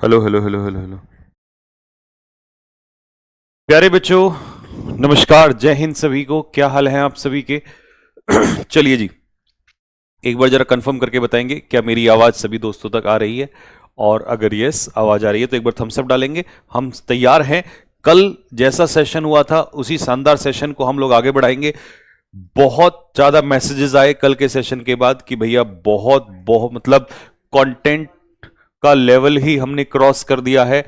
Hello hello hello hello hello प्यारे बच्चों, नमस्कार, जय हिंद सभी को। क्या हाल है आप सभी के? चलिए जी, एक बार जरा कंफर्म करके बताएंगे क्या मेरी आवाज सभी दोस्तों तक आ रही है, और अगर यस आवाज आ रही है तो एक बार थम्स अप डालेंगे। हम तैयार हैं। कल जैसा सेशन हुआ था उसी शानदार सेशन को हम लोग आगे बढ़ाएंगे। बहुत ज्यादा मैसेजेस आए कल के सेशन के बाद कि भैया बहुत बहुत मतलब कंटेंट का लेवल ही हमने क्रॉस कर दिया है,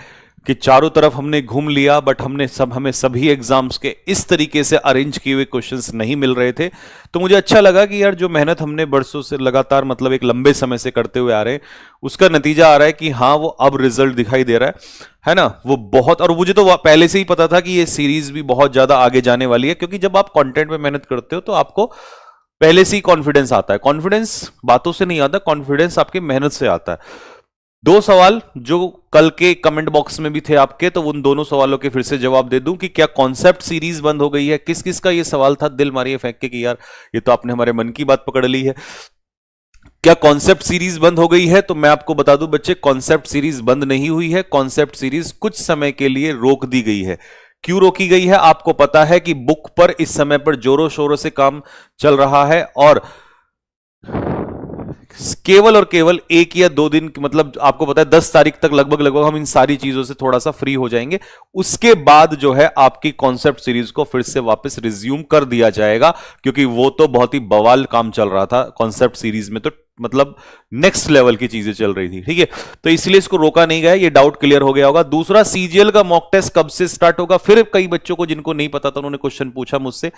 कि चारों तरफ हमने घूम लिया, बट हमें सभी एग्जाम्स के इस तरीके से अरेंज किए हुए क्वेश्चंस नहीं मिल रहे थे। तो मुझे अच्छा लगा कि यार जो मेहनत हमने बरसों से लगातार मतलब एक लंबे समय से करते हुए आ रहे हैं, उसका नतीजा आ रहा है कि हाँ वो अब रिजल्ट दिखाई दे रहा है ना। वो बहुत, और मुझे तो पहले से ही पता था कि ये सीरीज भी बहुत ज्यादा आगे जाने वाली है, क्योंकि जब आप कंटेंट में मेहनत करते हो तो आपको पहले से ही कॉन्फिडेंस आता है। कॉन्फिडेंस बातों से नहीं आता, कॉन्फिडेंस आपकी मेहनत से आता है। दो सवाल जो कल के कमेंट बॉक्स में भी थे आपके, तो उन दोनों सवालों के फिर से जवाब दे दूं कि क्या कॉन्सेप्ट सीरीज बंद हो गई है। किस किस का ये सवाल था, दिल मारिए फेंक के कि यार ये तो आपने हमारे मन की बात पकड़ ली है। क्या कॉन्सेप्ट सीरीज बंद हो गई है? तो मैं आपको बता दूं बच्चे, कॉन्सेप्ट सीरीज बंद नहीं हुई है। कॉन्सेप्ट सीरीज कुछ समय के लिए रोक दी गई है। क्यों रोकी गई है आपको पता है कि बुक पर इस समय पर जोरों शोरों से काम चल रहा है, और केवल और केवल 1 या 2 दिन मतलब आपको पता है 10 तारीख तक लगभग लगभग हम इन सारी चीजों से थोड़ा सा फ्री हो जाएंगे। उसके बाद जो है आपकी कॉन्सेप्ट सीरीज को फिर से वापस रिज्यूम कर दिया जाएगा, क्योंकि वो तो बहुत ही बवाल काम चल रहा था कॉन्सेप्ट सीरीज में, तो मतलब नेक्स्ट लेवल की चीजें चल रही थी। ठीक है, तो इसलिए इसको रोका नहीं गया। ये डाउट क्लियर हो गया होगा। दूसरा, सीजीएल का मॉक टेस्ट कब से स्टार्ट होगा? फिर कई बच्चों को जिनको नहीं पता था उन्होंने क्वेश्चन पूछा मुझसे,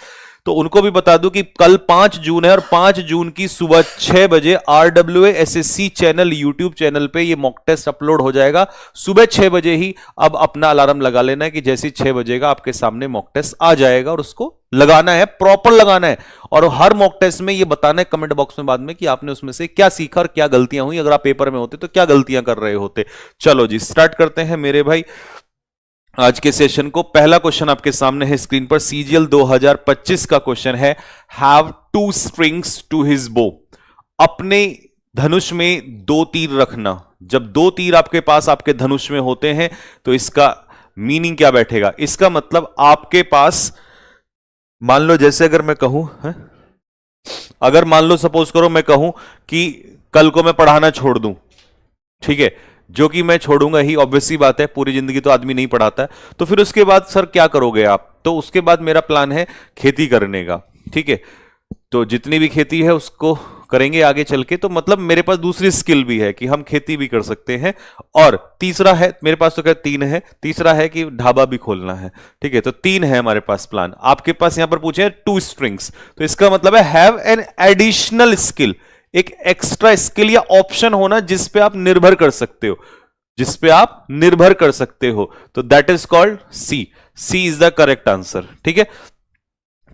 तो उनको भी बता दूं कि कल 5 जून है, और 5 जून की सुबह 6 बजे RWA SSC channel YouTube channel पे ये मॉक टेस्ट अपलोड हो जाएगा। सुबह 6 बजे ही अब अपना अलार्म लगा लेना है कि जैसे 6 बजेगा आपके सामने मॉक टेस्ट आ जाएगा, और उसको लगाना है, प्रॉपर लगाना है। और हर मॉक टेस्ट में ये बताना है कमेंट बॉक्स में बाद में कि आपने उसमें से क्या सीखा और क्या गलतियां हुई। अगर आप पेपर में होते तो क्या गलतियां कर रहे होते। चलो जी, स्टार्ट करते हैं मेरे भाई आज के सेशन को। पहला क्वेश्चन आपके सामने है स्क्रीन पर। सीजीएल 2025 का क्वेश्चन है, हैव 2 स्ट्रिंग्स टू हिज बो। अपने धनुष में 2 तीर रखना। जब 2 तीर आपके पास आपके धनुष में होते हैं तो इसका मीनिंग क्या बैठेगा? इसका मतलब आपके पास, मान लो जैसे अगर मैं कहूं है? अगर मान लो सपोज करो मैं कहूं कि कल को मैं पढ़ाना छोड़ दूं, ठीक है, जो कि मैं छोड़ूंगा ही, ऑब्वियस सी बात है, पूरी जिंदगी तो आदमी नहीं पढ़ाता है। तो फिर उसके बाद सर क्या करोगे आप? तो उसके बाद मेरा प्लान है खेती करने का। ठीक है, तो जितनी भी खेती है उसको करेंगे आगे चल के। तो मतलब मेरे पास दूसरी स्किल भी है कि हम खेती भी कर सकते हैं। और तीसरा है मेरे पास, तो क्या 3 है, तीसरा है कि ढाबा भी खोलना है। ठीक है, तो 3 है हमारे पास प्लान। आपके पास यहां पर पूछे हैं 2 स्ट्रिंग्स, तो इसका मतलब है हैव एन एडिशनल स्किल, एक एक्स्ट्रा स्किल या ऑप्शन होना जिस पे आप निर्भर कर सकते हो, जिस पे आप निर्भर कर सकते हो। तो that is called c. C is the correct answer. ठीक है,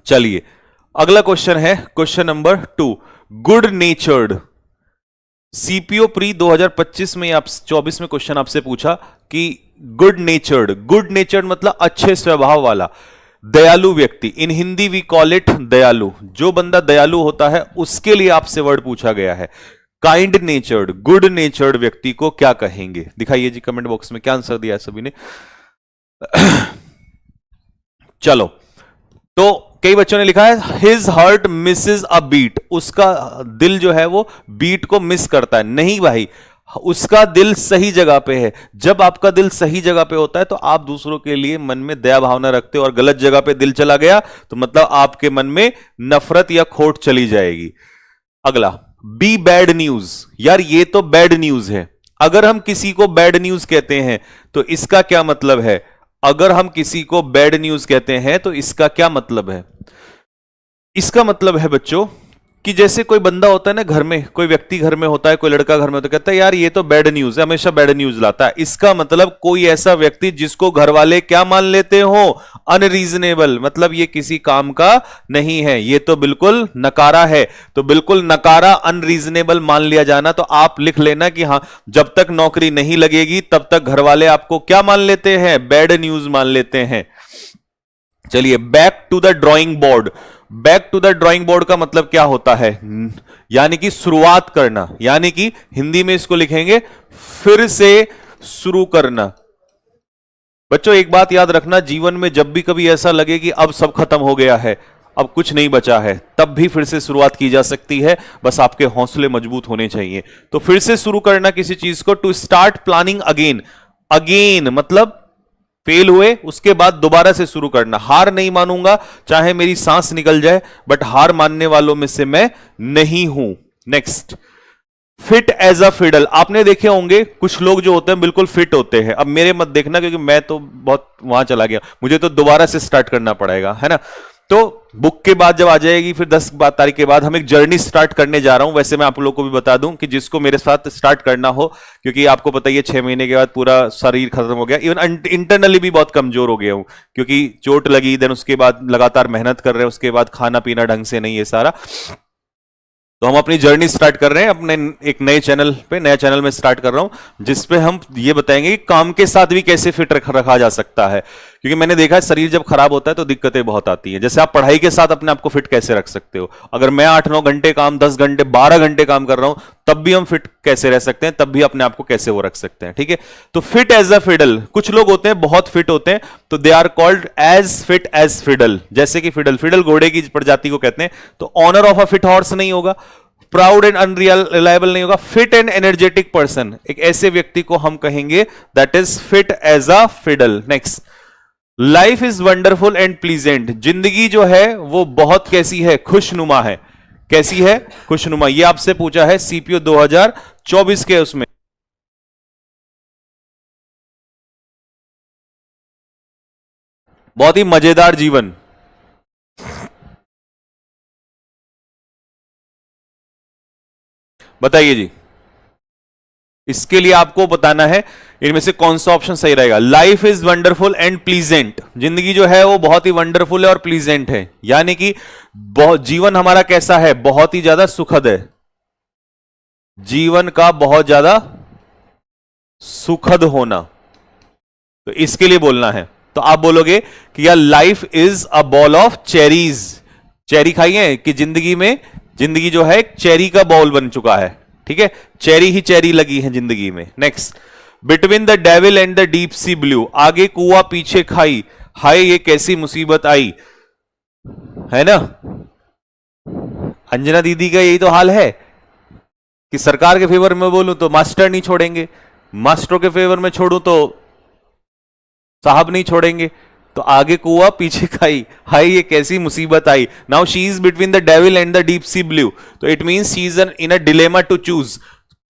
चलिए अगला क्वेश्चन है question number 2, good natured. CPO pre 2025 में 24 में क्वेश्चन आपसे पूछा कि गुड नेचर्ड, गुड नेचर्ड मतलब अच्छे स्वभाव वाला, दयालु व्यक्ति। इन हिंदी वी कॉल इट दयालु। जो बंदा दयालु होता है उसके लिए आपसे वर्ड पूछा गया है। काइंड नेचर्ड, गुड नेचर्ड व्यक्ति को क्या कहेंगे? दिखाइए जी कमेंट बॉक्स में क्या आंसर दिया है सभी ने। चलो, तो कई बच्चों ने लिखा है हिज हार्ट मिसेस अ बीट। उसका दिल जो है वो बीट को मिस करता है। नहीं भाई, उसका दिल सही जगह पे है। जब आपका दिल सही जगह पे होता है तो आप दूसरों के लिए मन में दया भावना रखते हो, और गलत जगह पे दिल चला गया तो मतलब आपके मन में नफरत या खोट चली जाएगी। अगला, बी बैड न्यूज। यार ये तो बैड न्यूज है। अगर हम किसी को बैड न्यूज कहते हैं तो इसका क्या मतलब है? अगर हम किसी को बैड न्यूज कहते हैं तो इसका क्या मतलब है? इसका मतलब है बच्चों कि जैसे कोई बंदा होता है ना घर में, कोई व्यक्ति घर में होता है, कोई लड़का घर में होता है, कहता है यार ये तो बैड न्यूज है, हमेशा बैड न्यूज लाता है। इसका मतलब कोई ऐसा व्यक्ति जिसको घर वाले क्या मान लेते हो? अनरीजनेबल, मतलब ये किसी काम का नहीं है, ये तो बिल्कुल नकारा है। तो बिल्कुल नकारा, अनरीजनेबल मान लिया जाना। तो आप लिख लेना कि हाँ, जब तक नौकरी नहीं लगेगी तब तक घर वाले आपको क्या मान लेते हैं? बैड न्यूज मान लेते हैं। चलिए, back to the drawing board. Back to the drawing board का मतलब क्या होता है? यानी कि शुरुआत करना, यानी कि हिंदी में इसको लिखेंगे फिर से शुरू करना। बच्चों एक बात याद रखना, जीवन में जब भी कभी ऐसा लगे कि अब सब खत्म हो गया है, अब कुछ नहीं बचा है, तब भी फिर से शुरुआत की जा सकती है, बस आपके हौसले मजबूत होने चाहिए। तो फिर से शुरू करना किसी चीज को, to start planning again. Again मतलब फेल हुए उसके बाद दोबारा से शुरू करना। हार नहीं मानूंगा चाहे मेरी सांस निकल जाए, बट हार मानने वालों में से मैं नहीं हूं। Next, fit as a fiddle. आपने देखे होंगे कुछ लोग जो होते हैं बिल्कुल फिट होते हैं। अब मेरे मत देखना क्योंकि मैं तो बहुत वहां चला गया, मुझे तो दोबारा से स्टार्ट करना पड़ेगा, है ना। तो बुक के बाद जब आ जाएगी, फिर 10 तारीख के बाद हम एक जर्नी स्टार्ट करने जा रहा हूं। वैसे मैं आप लोगों को भी बता दूं कि जिसको मेरे साथ स्टार्ट करना हो, क्योंकि आपको पता ही है 6 महीने के बाद पूरा शरीर खत्म हो गया, इवन इंटरनली भी बहुत कमजोर हो गया हूं क्योंकि चोट लगी, देन उसके बाद लगातार मेहनत कर रहे हैं, उसके बाद खाना पीना ढंग से नहीं, ये सारा। तो हम अपनी जर्नी स्टार्ट कर रहे हैं अपने एक नए चैनल पे, नया चैनल में स्टार्ट कर रहा हूं, जिसपे हम ये बताएंगे कि काम के साथ भी कैसे फिट रखा जा सकता है। क्योंकि मैंने देखा है शरीर जब खराब होता है तो दिक्कतें बहुत आती हैं। जैसे आप पढ़ाई के साथ अपने आप को फिट कैसे रख सकते हो, अगर मैं 8-9 घंटे काम, 10 घंटे, 12 घंटे काम कर रहा हूं, तब भी हम फिट कैसे रह सकते हैं, तब भी अपने आप को कैसे वो रख सकते हैं, ठीक है। तो फिट एज अ फिडल, कुछ लोग होते हैं बहुत फिट होते हैं, तो they are called as fit as fiddle. जैसे कि फिडल, फिडल घोड़े की प्रजाति को कहते हैं, तो owner of a fit horse नहीं होगा, प्राउड एंड अनरिलायबल नहीं होगा, फिट एंड एनर्जेटिक पर्सन, एक ऐसे व्यक्ति को हम कहेंगे that is fit as a fiddle. Next, life is wonderful and pleasant. जिंदगी जो है वो बहुत कैसी है, खुशनुमा है। कैसी है, खुशनुमा। ये आपसे पूछा है सीपीओ 2024 के उसमें। बहुत ही मजेदार जीवन। बताइए जी, इसके लिए आपको बताना है इनमें से कौन सा ऑप्शन सही रहेगा। Life is wonderful and pleasant, जिंदगी जो है वो बहुत ही वंडरफुल है और प्लीजेंट है, यानी कि बहुत, जीवन हमारा कैसा है, बहुत ही ज्यादा सुखद है, जीवन का बहुत ज्यादा सुखद होना। तो इसके लिए बोलना है, तो आप बोलोगे कि यार life is a ball of cherries. Cherry खाई है कि जिंदगी में, जिंदगी जो है एक चेरी का बॉल बन चुका है, ठीक है, चेरी ही चेरी लगी है जिंदगी में। Next, between the devil and the deep sea blue. आगे कुआ पीछे खाई, हाय ये कैसी मुसीबत आई, है ना। अंजना दीदी का यही तो हाल है कि सरकार के फेवर में बोलूं तो मास्टर नहीं छोड़ेंगे, मास्टरों के फेवर में छोड़ूं तो साहब नहीं छोड़ेंगे। तो आगे कुआ पीछे खाई, हाय ये कैसी मुसीबत आई। Now she is between the devil and the deep sea blue, तो it means she is in a dilemma to choose.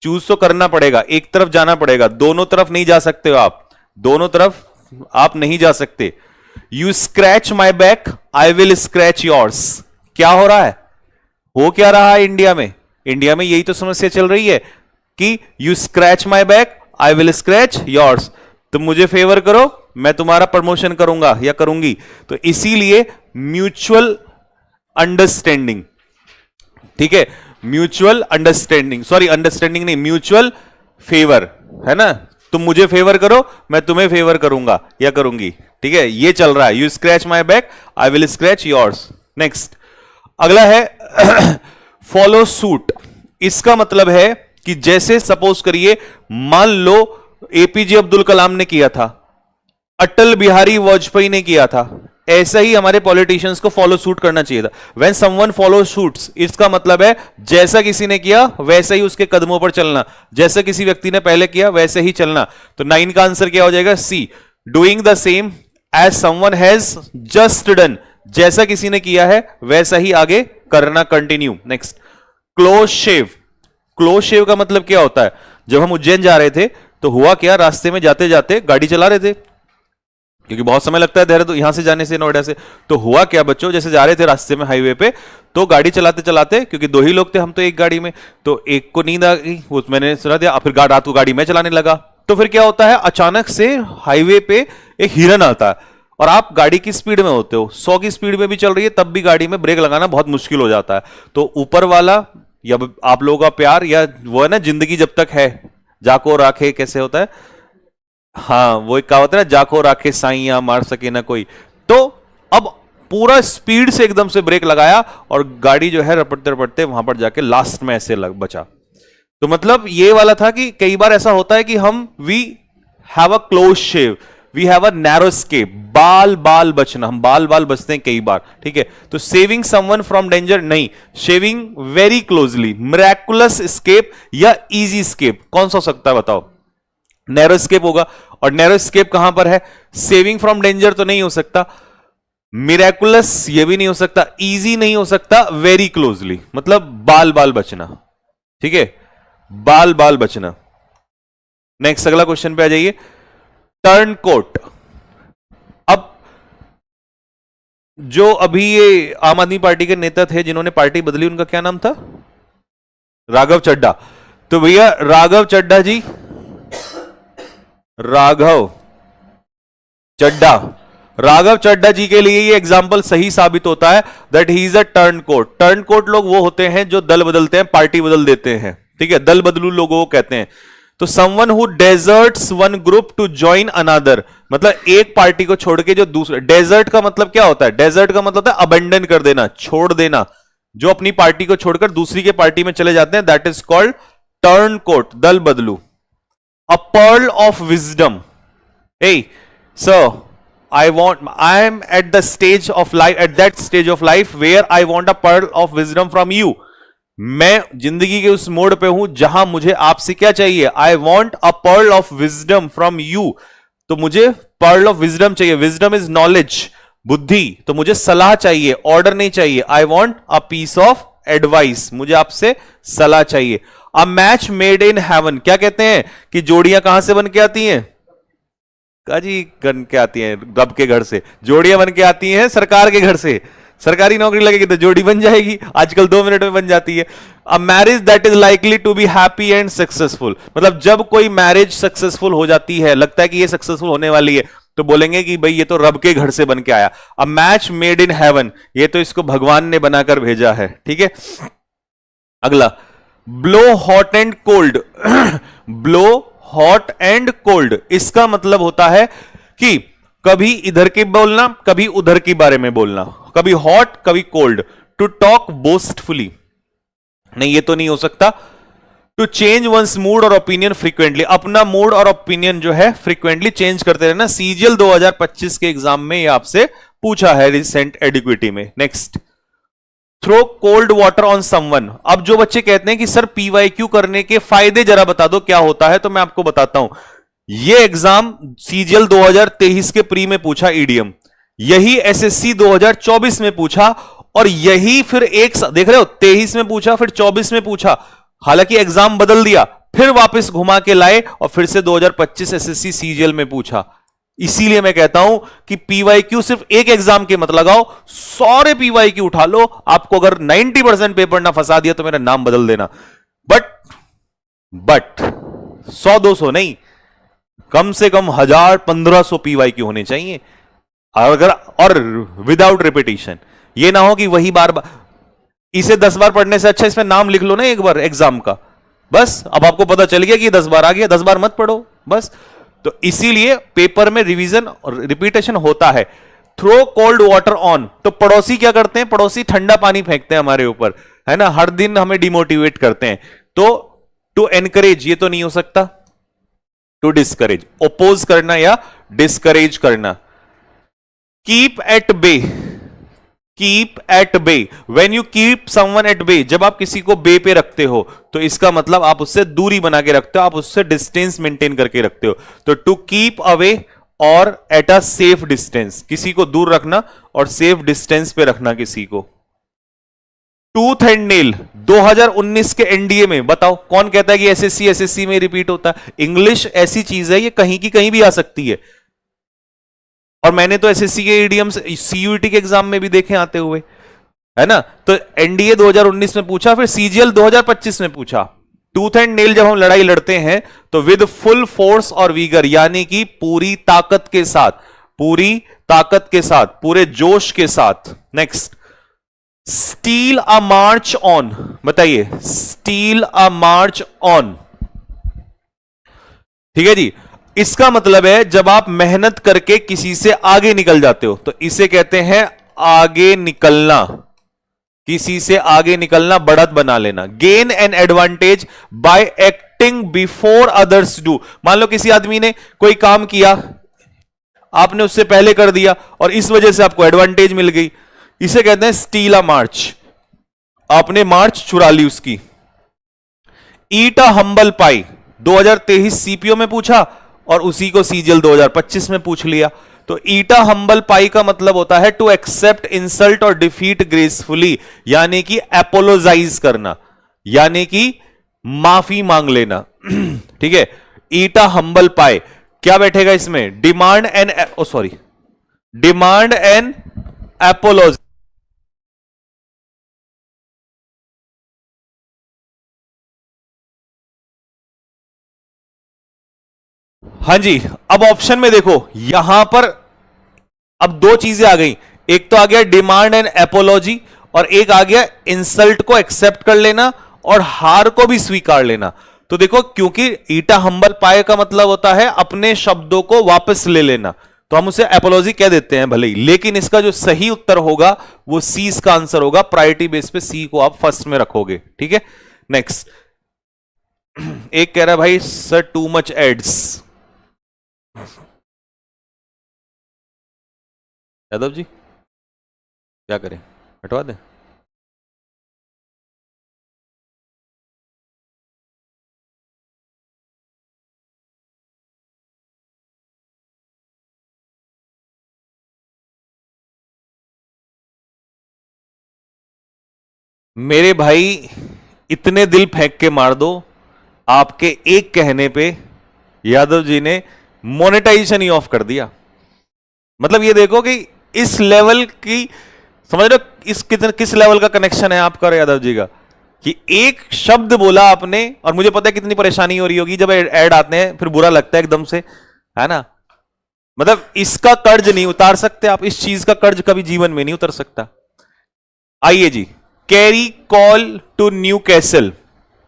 Choose तो करना पड़ेगा, एक तरफ जाना पड़ेगा, दोनों तरफ नहीं जा सकते हो आप, दोनों तरफ आप नहीं जा सकते। You scratch my back, I will scratch yours. क्या हो रहा है, हो क्या रहा है इंडिया में, इंडिया में यही तो समस्या चल रही है कि you scratch my back, I will scratch yours. तुम मुझे फेवर करो, मैं तुम्हारा प्रमोशन करूंगा या करूंगी। तो इसीलिए म्यूचुअल अंडरस्टैंडिंग, ठीक है, म्यूचुअल अंडरस्टैंडिंग, सॉरी अंडरस्टैंडिंग नहीं, म्यूचुअल फेवर, है ना। तुम मुझे फेवर करो, मैं तुम्हें फेवर करूंगा या करूंगी, ठीक है, ये चल रहा है। You scratch my back, I will scratch yours. Next, अगला है फॉलो सूट। इसका मतलब है कि जैसे सपोज करिए, मान लो एपीजे अब्दुल कलाम ने किया था, अटल बिहारी वाजपेयी ने किया था, ऐसा ही हमारे पॉलिटिशियंस को फॉलो सूट करना चाहिए था। व्हेन समवन फॉलो सूट्स, इसका मतलब है जैसा किसी ने किया वैसे ही उसके कदमों पर चलना, जैसा किसी व्यक्ति ने पहले किया वैसे ही चलना। तो 9 का आंसर क्या हो जाएगा, see, doing the same as someone has just done. जैसा किसी ने किया है वैसा ही आगे करना, continue. Next, close shave. Close shave का मतलब क्या होता है, जब हम उज्जैन जा रहे थे तो हुआ क्या, रास्ते में जाते जाते गाड़ी चला रहे थे, क्योंकि बहुत समय लगता है देहरादून यहां से जाने से, नोएडा से। तो हुआ क्या बच्चों, जैसे जा रहे थे रास्ते में हाईवे पे, तो गाड़ी चलाते चलाते, क्योंकि 2 ही लोग थे हम तो एक गाड़ी में, तो एक को नींद आ गई, वो मैंने सुना दिया, फिर रात को गाड़ी में चलाने लगा। तो फिर क्या होता है, अचानक से हाईवे पे एक हिरन आता है और आप गाड़ी की स्पीड में होते हो, 100 की स्पीड में भी चल रही है, तब भी गाड़ी में ब्रेक लगाना बहुत मुश्किल हो जाता है। तो ऊपर वाला या आप लोगों का प्यार, या वो है ना, जिंदगी जब तक है जाको राखे, कैसे होता है, हाँ वो एक कहावत है ना, जाको राखे साईं मार सके ना कोई। तो अब पूरा स्पीड से एकदम से ब्रेक लगाया और गाड़ी जो है रपटते रपटते वहां पर जाके लास्ट में ऐसे बचा। तो मतलब ये वाला था कि कई बार ऐसा होता है कि हम we have a close shave, we have a narrow escape, बाल बाल बचना, हम बाल बाल बचते हैं कई बार, ठीक है। तो सेविंग समवन फ्रॉम डेंजर नहीं, shaving very closely, miraculous escape या इजी स्केप, कौन सा हो सकता है बताओ? नैरो स्केप होगा, और नैरो स्केप कहां पर है? सेविंग फ्रॉम डेंजर तो नहीं हो सकता, मिरेकुलस ये भी नहीं हो सकता, इजी नहीं हो सकता, वेरी क्लोजली मतलब बाल बाल बचना, ठीक है, बाल बाल बचना। नेक्स्ट अगला क्वेश्चन पे आ जाइए, टर्न कोट। अब जो अभी ये आम आदमी पार्टी के नेता थे जिन्होंने पार्टी बदली, उनका क्या नाम था? राघव चड्ढा। तो भैया राघव चड्ढा जी, राघव चड्ढा, राघव चड्ढा जी के लिए ये एग्जाम्पल सही साबित होता है that he is a turncoat. Turncoat लोग वो होते हैं जो दल बदलते हैं, पार्टी बदल देते हैं, ठीक है, दल बदलू लोगों को कहते हैं। तो someone who deserts one group to join another, मतलब एक पार्टी को छोड़ के जो दूसरे, डेजर्ट का मतलब क्या होता है? डेजर्ट का मतलब होता है अबेंडन कर देना, छोड़ देना, जो अपनी पार्टी को छोड़कर दूसरी के पार्टी में चले जाते हैं, that is called turn coat, दल बदलू। A pearl of wisdom, a sir I am at the stage of life, at that stage of life where I want a pearl of wisdom from you. मैं जिंदगी के उस मोड़ पे हूं जहां मुझे आपसे क्या चाहिए? I want a pearl of wisdom from you. तो मुझे pearl of wisdom चाहिए, wisdom is knowledge, बुद्धि, तो मुझे सलाह चाहिए, ऑर्डर नहीं चाहिए। I want a piece of advice, मुझे आपसे सलाह चाहिए। A match made in heaven, क्या कहते हैं कि जोड़ियां कहां से बन के आती हैं? काजी बन के आती हैं रब के घर से, जोड़ियां बन के आती हैं सरकार के घर से। सरकारी नौकरी लगेगी तो जोड़ी बन जाएगी, आजकल 2 मिनट में बन जाती है। A marriage that is likely to be happy and successful, मतलब जब कोई मैरिज सक्सेसफुल हो जाती है, लगता है कि ये सक्सेसफुल होने वाली है, तो बोलेंगे कि भाई ये तो रब के घर से बन के आया। A match made in heaven, ये तो इसको भगवान ने बनाकर भेजा है, ठीक है। अगला, blow hot and cold. Blow hot and cold, इसका मतलब होता है कि कभी इधर के बोलना, कभी उधर के बारे में बोलना, कभी हॉट कभी कोल्ड। टू टॉक बोस्टफुली, नहीं ये तो नहीं हो सकता। टू चेंज वंस मूड और ओपिनियन फ्रीक्वेंटली, अपना मूड और ओपिनियन जो है फ्रीक्वेंटली चेंज करते रहना। सीजीएल 2025 के एग्जाम में ये आपसे पूछा है रिसेंट एडिक्विटी में। Next, throw cold water on someone. अब जो बच्चे कहते हैं कि सर पीवाईक्यू करने के फायदे जरा बता दो क्या होता है, तो मैं आपको बताता हूं। ये एग्जाम सीजीएल 2023 के प्री में पूछा ईडीएम, यही एसएससी 2024 में पूछा, और यही फिर एक देख रहे हो 23 में पूछा, फिर 24 में पूछा। हालांकि एग्जाम बदल दिया, फिर वापस घुमा के लाए और फिर से 2025 एसएससी सीजीएल में पूछा। इसीलिए मैं कहता हूं कि पीवाईक्यू सिर्फ एक एग्जाम के मत लगाओ, सारे पीवाईक्यू उठा लो। आपको अगर 90% पेपर ना फंसा दिया तो मेरा नाम बदल देना। बट 100-200 नहीं, कम से कम 1000-1500 पीवाईक्यू होने चाहिए, अगर और विदाउट रिपीटिशन। ये ना हो कि वही बार बार, इसे 10 बार पढ़ने से अच्छा इसमें नाम लिख लो ना एक बार एग्जाम का, बस। अब आपको पता चल गया कि 10 बार आ गया, 10 बार मत पढ़ो बस। तो इसीलिए पेपर में रिवीजन और रिपीटेशन होता है। थ्रो कोल्ड वाटर ऑन, तो पड़ोसी क्या करते हैं? पड़ोसी ठंडा पानी फेंकते हैं हमारे ऊपर, है ना, हर दिन हमें डिमोटिवेट करते हैं। तो टू एनकरेज, ये तो नहीं हो सकता। टू डिस्करेज, ओपोज करना या डिस्करेज करना। Keep at bay, keep at bay, when you keep someone at bay, जब आप किसी को बे पे रखते हो तो इसका मतलब आप उससे दूरी बना के रखते हो, आप उससे डिस्टेंस मेंटेन करके रखते हो। तो टू कीप अवे और एट अ सेफ डिस्टेंस, किसी को दूर रखना और सेफ डिस्टेंस पे रखना किसी को। टूथ एंड नेल 2019 के एनडीए में बताओ कौन कहता है कि एसएससी में रिपीट होता है? इंग्लिश ऐसी चीज है, ये कहीं की कहीं भी आ सकती है, और मैंने तो एसएससी के ईडीएम्स सीयूईटी के एग्जाम में भी देखे आते हुए, है ना। तो एनडीए 2019 में पूछा, फिर सीजीएल 2025 में पूछा। टूथ एंड नेल, जब हम लड़ाई लड़ते हैं तो विद फुल फोर्स और वीगर, यानी कि पूरी ताकत के साथ, पूरी ताकत के साथ, पूरे जोश के साथ। Next, steel a march on, बताइए, स्टील अ मार्च ऑन, ठीक है जी। इसका मतलब है जब आप मेहनत करके किसी से आगे निकल जाते हो तो इसे कहते हैं आगे निकलना, किसी से आगे निकलना, बढ़त बना लेना। Gain an advantage bye act acting before others do. मान लो किसी आदमी ने कोई काम किया, आपने उससे पहले कर दिया और इस वजह से आपको एडवांटेज मिल गई, इसे कहते हैं स्टील अ मार्च। आपने मार्च चुरा ली उसकी। ईट अ हम्बल पाई 2023 सीपीओ में पूछा और उसी को सीजीएल 2025 में पूछ लिया। तो ईट अ हम्बल पाई का मतलब होता है टू एक्सेप्ट इंसल्ट और डिफीट ग्रेसफुली, यानी कि एपोलोजाइज करना, यानी कि माफी मांग लेना। ठीक है, ईट अ हम्बल पाई क्या बैठेगा इसमें? Demand an demand an apology. हां जी, अब ऑप्शन में देखो, यहां पर अब दो चीजें आ गई, एक तो आ गया डिमांड एंड एपोलॉजी और एक आ गया इंसल्ट को एक्सेप्ट कर लेना और हार को भी स्वीकार लेना। तो देखो, क्योंकि ईटा हम्बल पाए का मतलब होता है अपने शब्दों को वापस ले लेना, तो हम उसे एपोलॉजी कह देते हैं भले ही, लेकिन इसका जो सही उत्तर होगा वो सी इसका आंसर होगा। प्रायोरिटी बेस पे सी को आप फर्स्ट में रखोगे। ठीक है, नेक्स्ट। एक कह रहा है भाई sir too much ads. Yadav ji क्या करें, हटवा दें? मेरे भाई इतने दिल फेंक के मार दो, आपके एक कहने पे यादव जी ने मोनेटाइजेशन ही ऑफ कर दिया। मतलब ये देखो कि इस लेवल की, समझ रहे हो इस किस लेवल का कनेक्शन है आपका और यादव जी का, कि एक शब्द बोला आपने और मुझे पता है कितनी परेशानी हो रही होगी जब ऐड आते हैं, फिर बुरा लगता है एकदम से, है ना। मतलब इसका कर्ज नहीं उतार सकते आप, इस चीज का कर्ज कभी जीवन में नहीं उतर सकता। आइए जी, carry coal to Newcastle,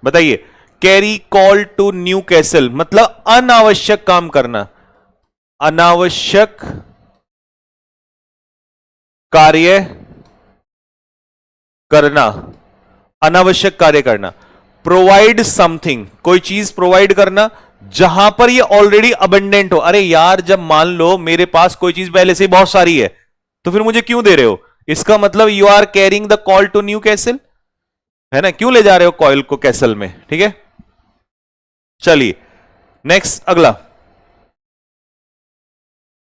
बताइए carry coal to Newcastle मतलब अनावश्यक काम करना, अनावश्यक कार्य करना, अनावश्यक कार्य करना। प्रोवाइड समथिंग, कोई चीज प्रोवाइड करना जहां पर ये ऑलरेडी अबंडेंट हो। अरे यार, जब मान लो मेरे पास कोई चीज पहले से बहुत सारी है तो फिर मुझे क्यों दे रहे हो? इसका मतलब you are carrying the coal to Newcastle, है ना, क्यों ले जा रहे हो कॉयल को कैसल में। ठीक है, चलिए नेक्स्ट, अगला।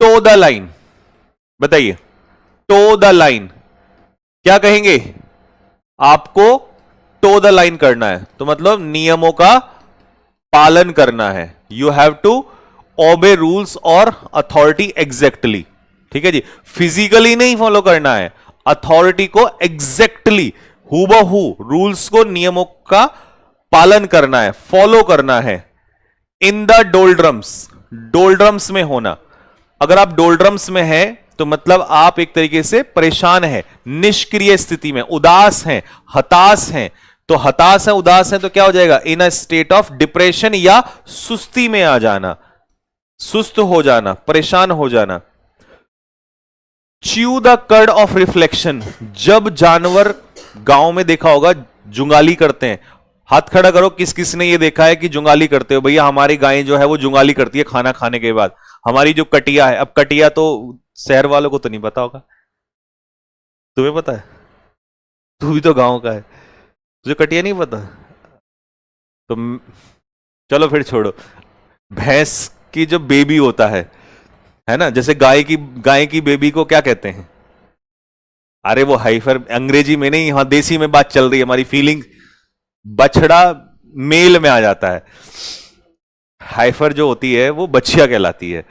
टो द लाइन, बताइए टो द लाइन क्या कहेंगे? आपको टो द लाइन करना है, तो मतलब नियमों का पालन करना है। You have to obey rules और अथॉरिटी एग्जैक्टली। ठीक है जी, फिजिकली नहीं फॉलो करना है, अथॉरिटी को एग्जैक्टली हूबहू रूल्स को, नियमों का पालन करना है, फॉलो करना है। इन द डोल्ड्रम्स, डोल्ड्रम्स में होना। अगर आप डोल्ड्रम्स में हैं तो मतलब आप एक तरीके से परेशान हैं, निष्क्रिय स्थिति में, उदास हैं, हताश हैं। तो हताश है, उदास है तो क्या हो जाएगा? इन अ स्टेट ऑफ डिप्रेशन या सुस्ती में आ जाना, सुस्त हो जाना, परेशान हो जाना। Chew the cud of reflection, जब जानवर गांव में देखा होगा जुंगाली करते हैं, हाथ खड़ा करो किस किस ने ये देखा है कि जुंगाली करते हो? भैया हमारी गाय जो है वो जुंगाली करती है खाना खाने के बाद। हमारी जो कटिया है, अब कटिया तो शहर वालों को तो नहीं पता होगा, तुम्हें पता है? तू भी तो गांव का है, तुझे कटिया नहीं पता? तो चलो फिर छोड़ो। भैंस की जो बेबी होता है ना, जैसे गाय की बेबी को क्या कहते हैं? अरे वो हाइफर, अंग्रेजी में नहीं, यहां देसी में बात चल रही है हमारी, फीलिंग। बछड़ा मेल में आ जाता है, हाइफर जो होती है वो बछिया कहलाती है।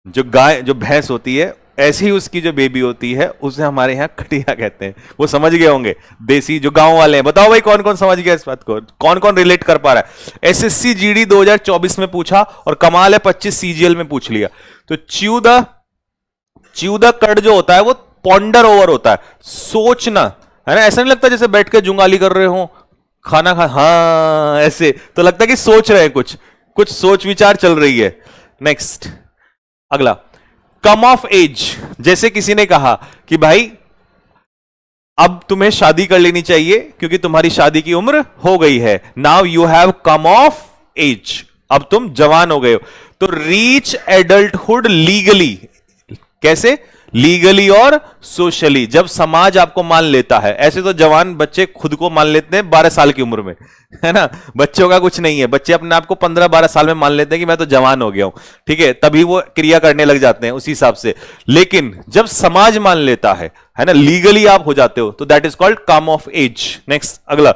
जो भैंस होती है, ऐसी ही उसकी जो बेबी होती है उसे हमारे यहां कटिया कहते हैं। वो समझ गए होंगे देसी जो गांव वाले हैं। बताओ भाई कौन कौन समझ गया इस बात को, कौन कौन रिलेट कर पा रहा है? एसएससी जीडी 2024 में पूछा और कमाल है 25 सीजीएल में पूछ लिया। तो च्यू द कर्ड जो होता है वो पॉन्डर ओवर होता है, सोचना, है ना। ऐसा नहीं लगता जैसे बैठ के जुंगाली कर रहे हो, खाना खा, हाँ ऐसे तो लगता है कि सोच रहे हैं, कुछ सोच विचार चल रही है। नेक्स्ट, अगला। कम ऑफ एज, जैसे किसी ने कहा कि भाई अब तुम्हें शादी कर लेनी चाहिए क्योंकि तुम्हारी शादी की उम्र हो गई है। Now you have come of age, अब तुम जवान हो गए हो। तो रीच एडल्टहुड लीगली, कैसे? लीगली और सोशली, जब समाज आपको मान लेता है। ऐसे तो जवान बच्चे खुद को मान लेते हैं 12 साल की उम्र में, है ना, बच्चों का कुछ नहीं है, बच्चे अपने आप को 15-12 साल में मान लेते हैं कि मैं तो जवान हो गया हूं, ठीक है, तभी वो क्रिया करने लग जाते हैं उसी हिसाब से। लेकिन जब समाज मान लेता है ना, लीगली आप हो जाते हो, तो that is called come of age. Next अगला,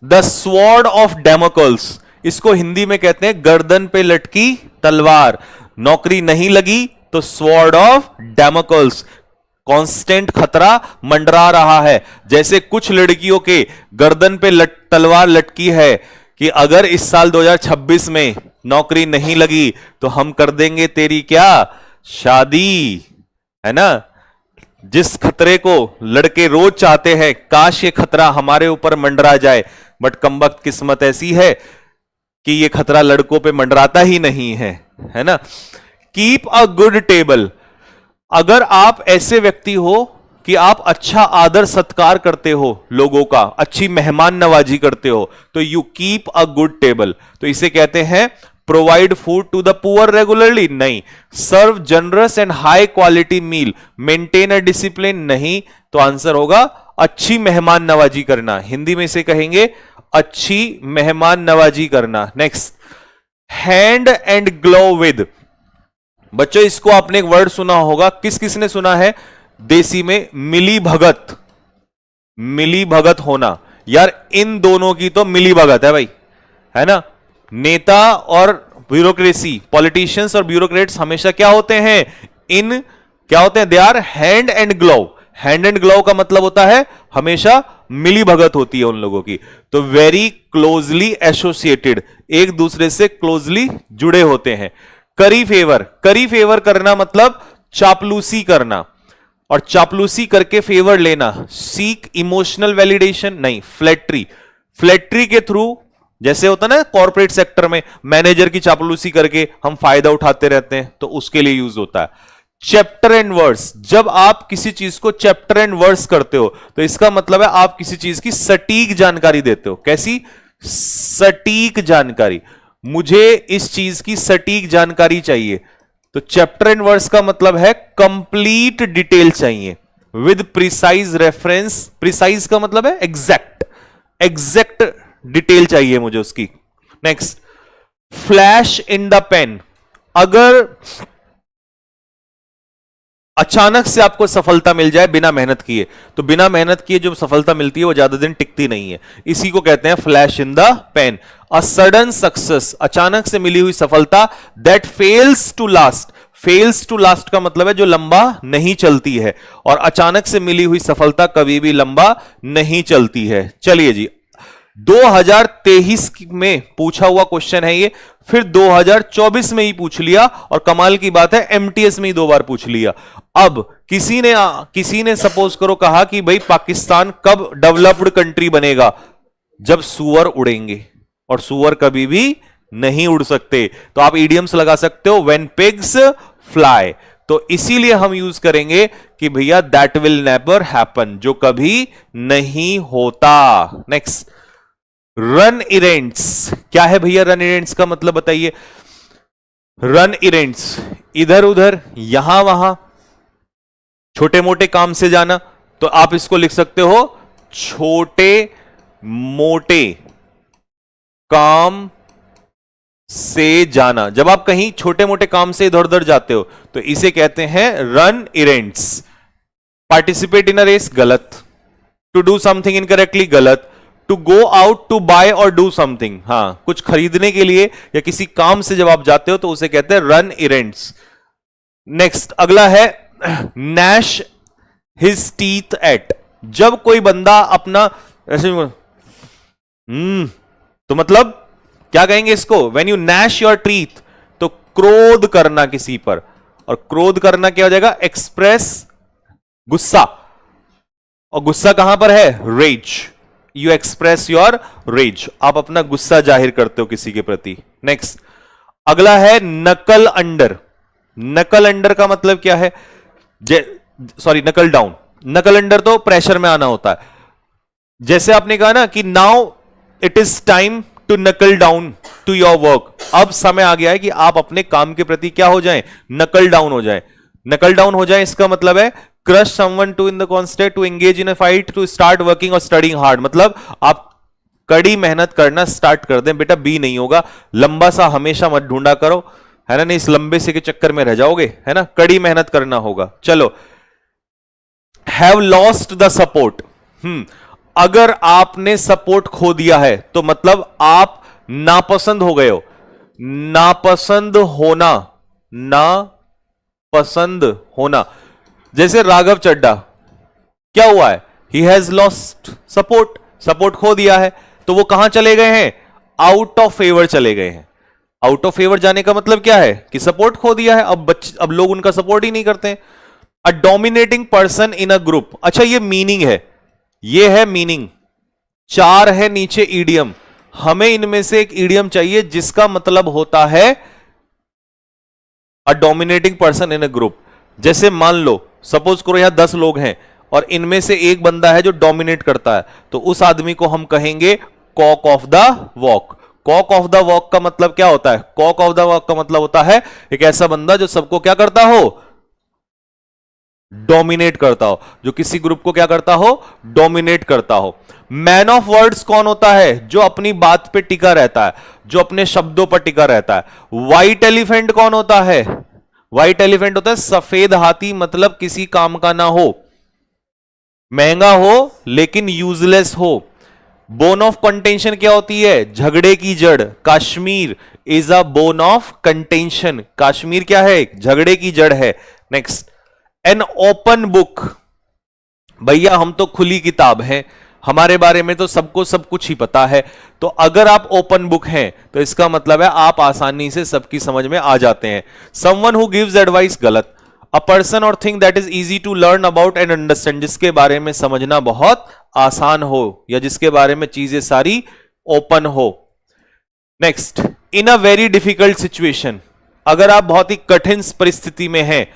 द स्वॉर्ड ऑफ डेमोकल्स, इसको हिंदी में कहते हैं गर्दन पे लटकी तलवार। नौकरी नहीं लगी तो स्वॉर्ड ऑफ डेमोकल्स, कांस्टेंट खतरा मंडरा रहा है। जैसे कुछ लड़कियों के गर्दन पे तलवार लटकी है कि अगर इस साल 2026 में नौकरी नहीं लगी तो हम कर देंगे तेरी क्या शादी, है ना। जिस खतरे को लड़के रोज चाहते हैं, काश ये खतरा हमारे ऊपर मंडरा जाए, बट कमबख्त किस्मत ऐसी है कि ये खतरा लड़कों पे मंडराता ही नहीं है ना। कीप अ गुड टेबल, अगर आप ऐसे व्यक्ति हो कि आप अच्छा आदर सत्कार करते हो लोगों का, अच्छी मेहमान नवाजी करते हो, तो you keep a good table. तो इसे कहते हैं provide food to the poor regularly, नहीं। Serve generous and high quality meal, maintain a discipline, नहीं। तो आंसर होगा अच्छी मेहमान नवाजी करना, हिंदी में इसे कहेंगे अच्छी मेहमान नवाजी करना। Next, hand and glow with, बच्चों इसको आपने एक वर्ड सुना होगा, किस किसने सुना है देसी में? मिली भगत, मिली भगत होना। यार इन दोनों की तो मिली भगत है भाई, है ना। नेता और ब्यूरोक्रेसी, पॉलिटिशियंस और ब्यूरोक्रेट्स हमेशा क्या होते हैं? क्या होते हैं? They are hand and glove. Hand and glove का मतलब होता है हमेशा मिली भगत होती है उन लोगों की। तो वेरी क्लोजली एसोसिएटेड, एक दूसरे से क्लोजली जुड़े होते हैं। करी फेवर, करी फेवर करना मतलब चापलूसी करना, और चापलूसी करके फेवर लेना। सीक इमोशनल वैलिडेशन, नहीं। फ्लैटरी, फ्लैटरी के थ्रू, जैसे होता ना कॉर्पोरेट सेक्टर में मैनेजर की चापलूसी करके हम फायदा उठाते रहते हैं, तो उसके लिए यूज होता है। चैप्टर एंड वर्स, जब आप किसी चीज को चैप्टर एंड वर्स करते हो तो इसका मतलब है आप किसी चीज की सटीक जानकारी देते हो। कैसी? सटीक जानकारी, मुझे इस चीज की सटीक जानकारी चाहिए, तो चैप्टर एंड वर्स का मतलब है कंप्लीट डिटेल चाहिए विद प्रिसाइज रेफरेंस। प्रिसाइज का मतलब है एग्जैक्ट, एग्जैक्ट डिटेल चाहिए मुझे उसकी। Next, flash in the pan, अगर अचानक से आपको सफलता मिल जाए बिना मेहनत किए, तो बिना मेहनत किए जो सफलता मिलती है वो ज्यादा दिन टिकती नहीं है, इसी को कहते हैं flash in the pan. A sudden success, अचानक से मिली हुई सफलता। That fails to last, fails to last का मतलब है जो लंबा नहीं चलती है, और अचानक से मिली हुई सफलता कभी भी लंबा नहीं चलती है। चलिए जी, 2023 में पूछा हुआ क्वेश्चन है ये, फिर 2024 में ही पूछ लिया, और कमाल की बात है एमटीएस में ही 2 बार पूछ लिया। अब किसी ने सपोज करो कहा कि भाई पाकिस्तान कब डेवलप्ड कंट्री बनेगा? जब सुअर उड़ेंगे, और सुअर कभी भी नहीं उड़ सकते, तो आप इडियम्स लगा सकते हो व्हेन पिग्स फ्लाई। तो इसीलिए हम यूज करेंगे कि भैया दैट विल नेवर हैपन, जो कभी नहीं होता। नेक्स्ट, रन इरेंट्स, क्या है भैया रन इरेंट्स का मतलब बताइए? रन इरेंट्स, इधर उधर यहां वहां छोटे मोटे काम से जाना, तो आप इसको लिख सकते हो छोटे मोटे काम से जाना। जब आप कहीं छोटे मोटे काम से इधर उधर जाते हो तो इसे कहते हैं run errands. Participate in a race, गलत। टू डू समथिंग इनकरेक्टली, गलत। To go out to buy और डू समथिंग, हाँ, कुछ खरीदने के लिए या किसी काम से जब आप जाते हो तो उसे कहते हैं रन इरेंट्स। नेक्स्ट अगला है नैश हिज टीथ एट, जब कोई बंदा अपना ऐसे तो मतलब क्या कहेंगे इसको? When you Nash your teeth, तो क्रोध करना किसी पर, और क्रोध करना क्या हो जाएगा? एक्सप्रेस गुस्सा, और गुस्सा कहां पर है? Rage, you express your rage, आप अपना गुस्सा जाहिर करते हो किसी के प्रति। नेक्स्ट अगला है नकल अंडर। नकल अंडर का मतलब क्या है? सॉरी, नकल डाउन। नकल अंडर तो प्रेशर में आना होता है। जैसे आपने कहा ना कि now it is time to knuckle down to your work. अब समय आ गया है कि आप अपने काम के प्रति क्या हो जाएं, नकल डाउन हो जाएं। नकल डाउन हो जाए इसका मतलब है crush someone to in the constant, to engage in a fight, to start working और स्टडीइंग हार्ड। मतलब आप कड़ी मेहनत करना स्टार्ट कर दें। बेटा बी नहीं होगा, लंबा सा हमेशा मत ढूंढा करो, है ना, नहीं इस लंबे से के चक्कर में रह जाओगे, है ना, कड़ी मेहनत करना होगा। चलो, हैव लॉस्ट द सपोर्ट। अगर आपने सपोर्ट खो दिया है तो मतलब आप नापसंद हो गए हो। नापसंद होना, नापसंद होना, जैसे राघव चड्ढा क्या हुआ है, he has lost support, support खो दिया है, तो वो कहां चले गए हैं, आउट ऑफ फेवर चले गए हैं। आउट ऑफ फेवर जाने का मतलब क्या है कि सपोर्ट खो दिया है, अब लोग उनका सपोर्ट ही नहीं करते हैं। अ dominating person in a group, अच्छा ये मीनिंग है, ये है मीनिंग। 4 है नीचे ईडियम, हमें इनमें से एक ईडियम चाहिए जिसका मतलब होता है अ dominating person in a group. जैसे मान लो सपोज करो यहां 10 लोग हैं और इनमें से एक बंदा है जो डोमिनेट करता है, तो उस आदमी को हम कहेंगे cock of the walk. Cock of the walk का मतलब क्या होता है, कॉक ऑफ द वॉक का मतलब होता है एक ऐसा बंदा जो सबको क्या करता हो, डोमिनेट करता हो, जो किसी ग्रुप को क्या करता हो, डोमिनेट करता हो। मैन ऑफ वर्ड्स कौन होता है, जो अपनी बात पे टिका रहता है, जो अपने शब्दों पर टिका रहता है। व्हाइट एलिफेंट कौन होता है, व्हाइट एलिफेंट होता है सफेद हाथी, मतलब किसी काम का ना हो, महंगा हो लेकिन यूजलेस हो। बोन ऑफ कंटेंशन क्या होती है, झगड़े की जड़। Kashmir is a bone of contention, Kashmir क्या है, झगड़े की जड़ है। नेक्स्ट, एन ओपन बुक, भैया हम तो खुली किताब हैं, हमारे बारे में तो सबको सब कुछ ही पता है। तो अगर आप ओपन बुक हैं तो इसका मतलब है आप आसानी से सबकी समझ में आ जाते हैं। समवन हु गिव्स एडवाइस, गलत। A person or thing that is easy to learn about and understand, जिसके बारे में समझना बहुत आसान हो या जिसके बारे में चीजें सारी ओपन हो। Next, in a very difficult situation, अगर आप बहुत ही कठिन परिस्थिति में हैं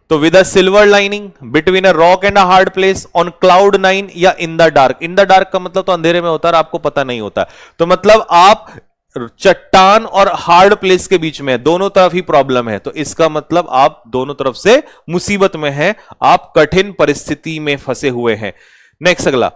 तो with a silver lining, between a rock and a hard place, on cloud 9 या in the dark. In the dark का मतलब तो अंधेरे में होता है, आपको पता नहीं होता, तो मतलब आप चट्टान और हार्ड प्लेस के बीच में, दोनों तरफ ही प्रॉब्लम है, तो इसका मतलब आप दोनों तरफ से मुसीबत में हैं, आप कठिन परिस्थिति में फंसे हुए हैं। नेक्स्ट अगला,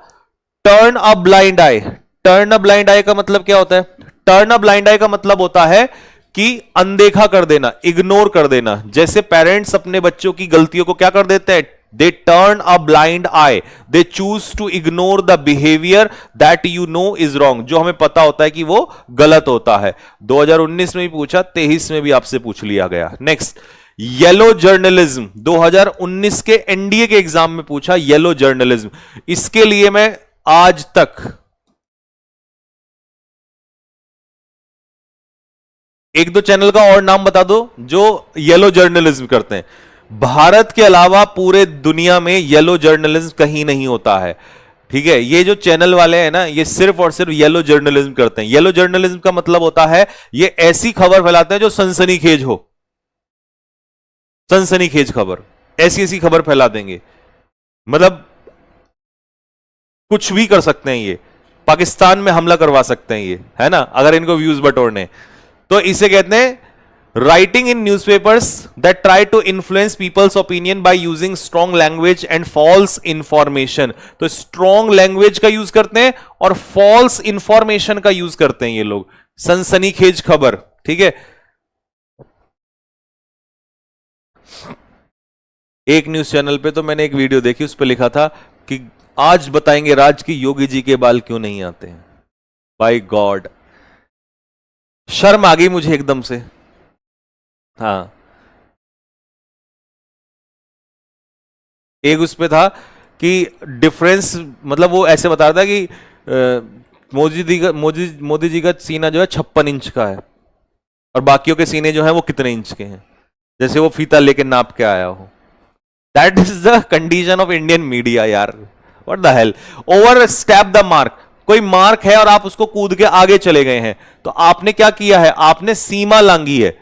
turn a blind eye. Turn a blind eye का मतलब क्या होता है, टर्न अ ब्लाइंड आई का मतलब होता है कि अनदेखा कर देना, इग्नोर कर देना। जैसे पेरेंट्स अपने बच्चों की गलतियों को क्या कर देते हैं, they turn a blind eye, they choose to ignore the behaviour that you know is wrong, जो हमें पता होता है कि वो गलत होता है। 2019 में भी पूछा, 23 में भी आपसे पूछ लिया गया। नेक्स्ट, येलो जर्नलिज्म, 2019 के एनडीए के एग्जाम में पूछा येलो जर्नलिज्म। इसके लिए मैं आज तक एक दो चैनल का और नाम बता दो जो येलो जर्नलिज्म करते हैं। भारत के अलावा पूरे दुनिया में येलो जर्नलिज्म कहीं नहीं होता है, ठीक है। ये जो चैनल वाले हैं ना, ये सिर्फ और सिर्फ येलो जर्नलिज्म करते हैं। येलो जर्नलिज्म का मतलब होता है ये ऐसी खबर फैलाते हैं जो सनसनीखेज हो, सनसनीखेज खबर, ऐसी ऐसी खबर फैला देंगे, मतलब कुछ भी कर सकते हैं ये, पाकिस्तान में हमला करवा सकते हैं ये, है ना, अगर इनको व्यूज बटोरने। तो इसे कहते हैं writing in newspapers that try to influence peoples opinion by using strong language and false information. तो स्ट्रॉन्ग लैंग्वेज का यूज करते हैं और फॉल्स इंफॉर्मेशन का यूज करते हैं ये लोग, सनसनीखेज खबर, ठीक है। एक न्यूज चैनल पे तो मैंने एक वीडियो देखी, उस पर लिखा था कि आज बताएंगे राज की योगी जी के बाल क्यों नहीं आते हैं। बाय गॉड, शर्म आ गई मुझे एकदम से। हाँ, एक उस पे था कि डिफरेंस, मतलब वो ऐसे बता रहा था कि मोदी जी का सीना जो है 56 इंच का है और बाकियों के सीने जो है वो कितने इंच के हैं, जैसे वो फीता लेके नाप के आया हो। That is the condition of Indian media यार, what the hell. Over step the mark, कोई मार्क है और आप उसको कूद के आगे चले गए हैं, तो आपने क्या किया है, आपने सीमा लांघी है,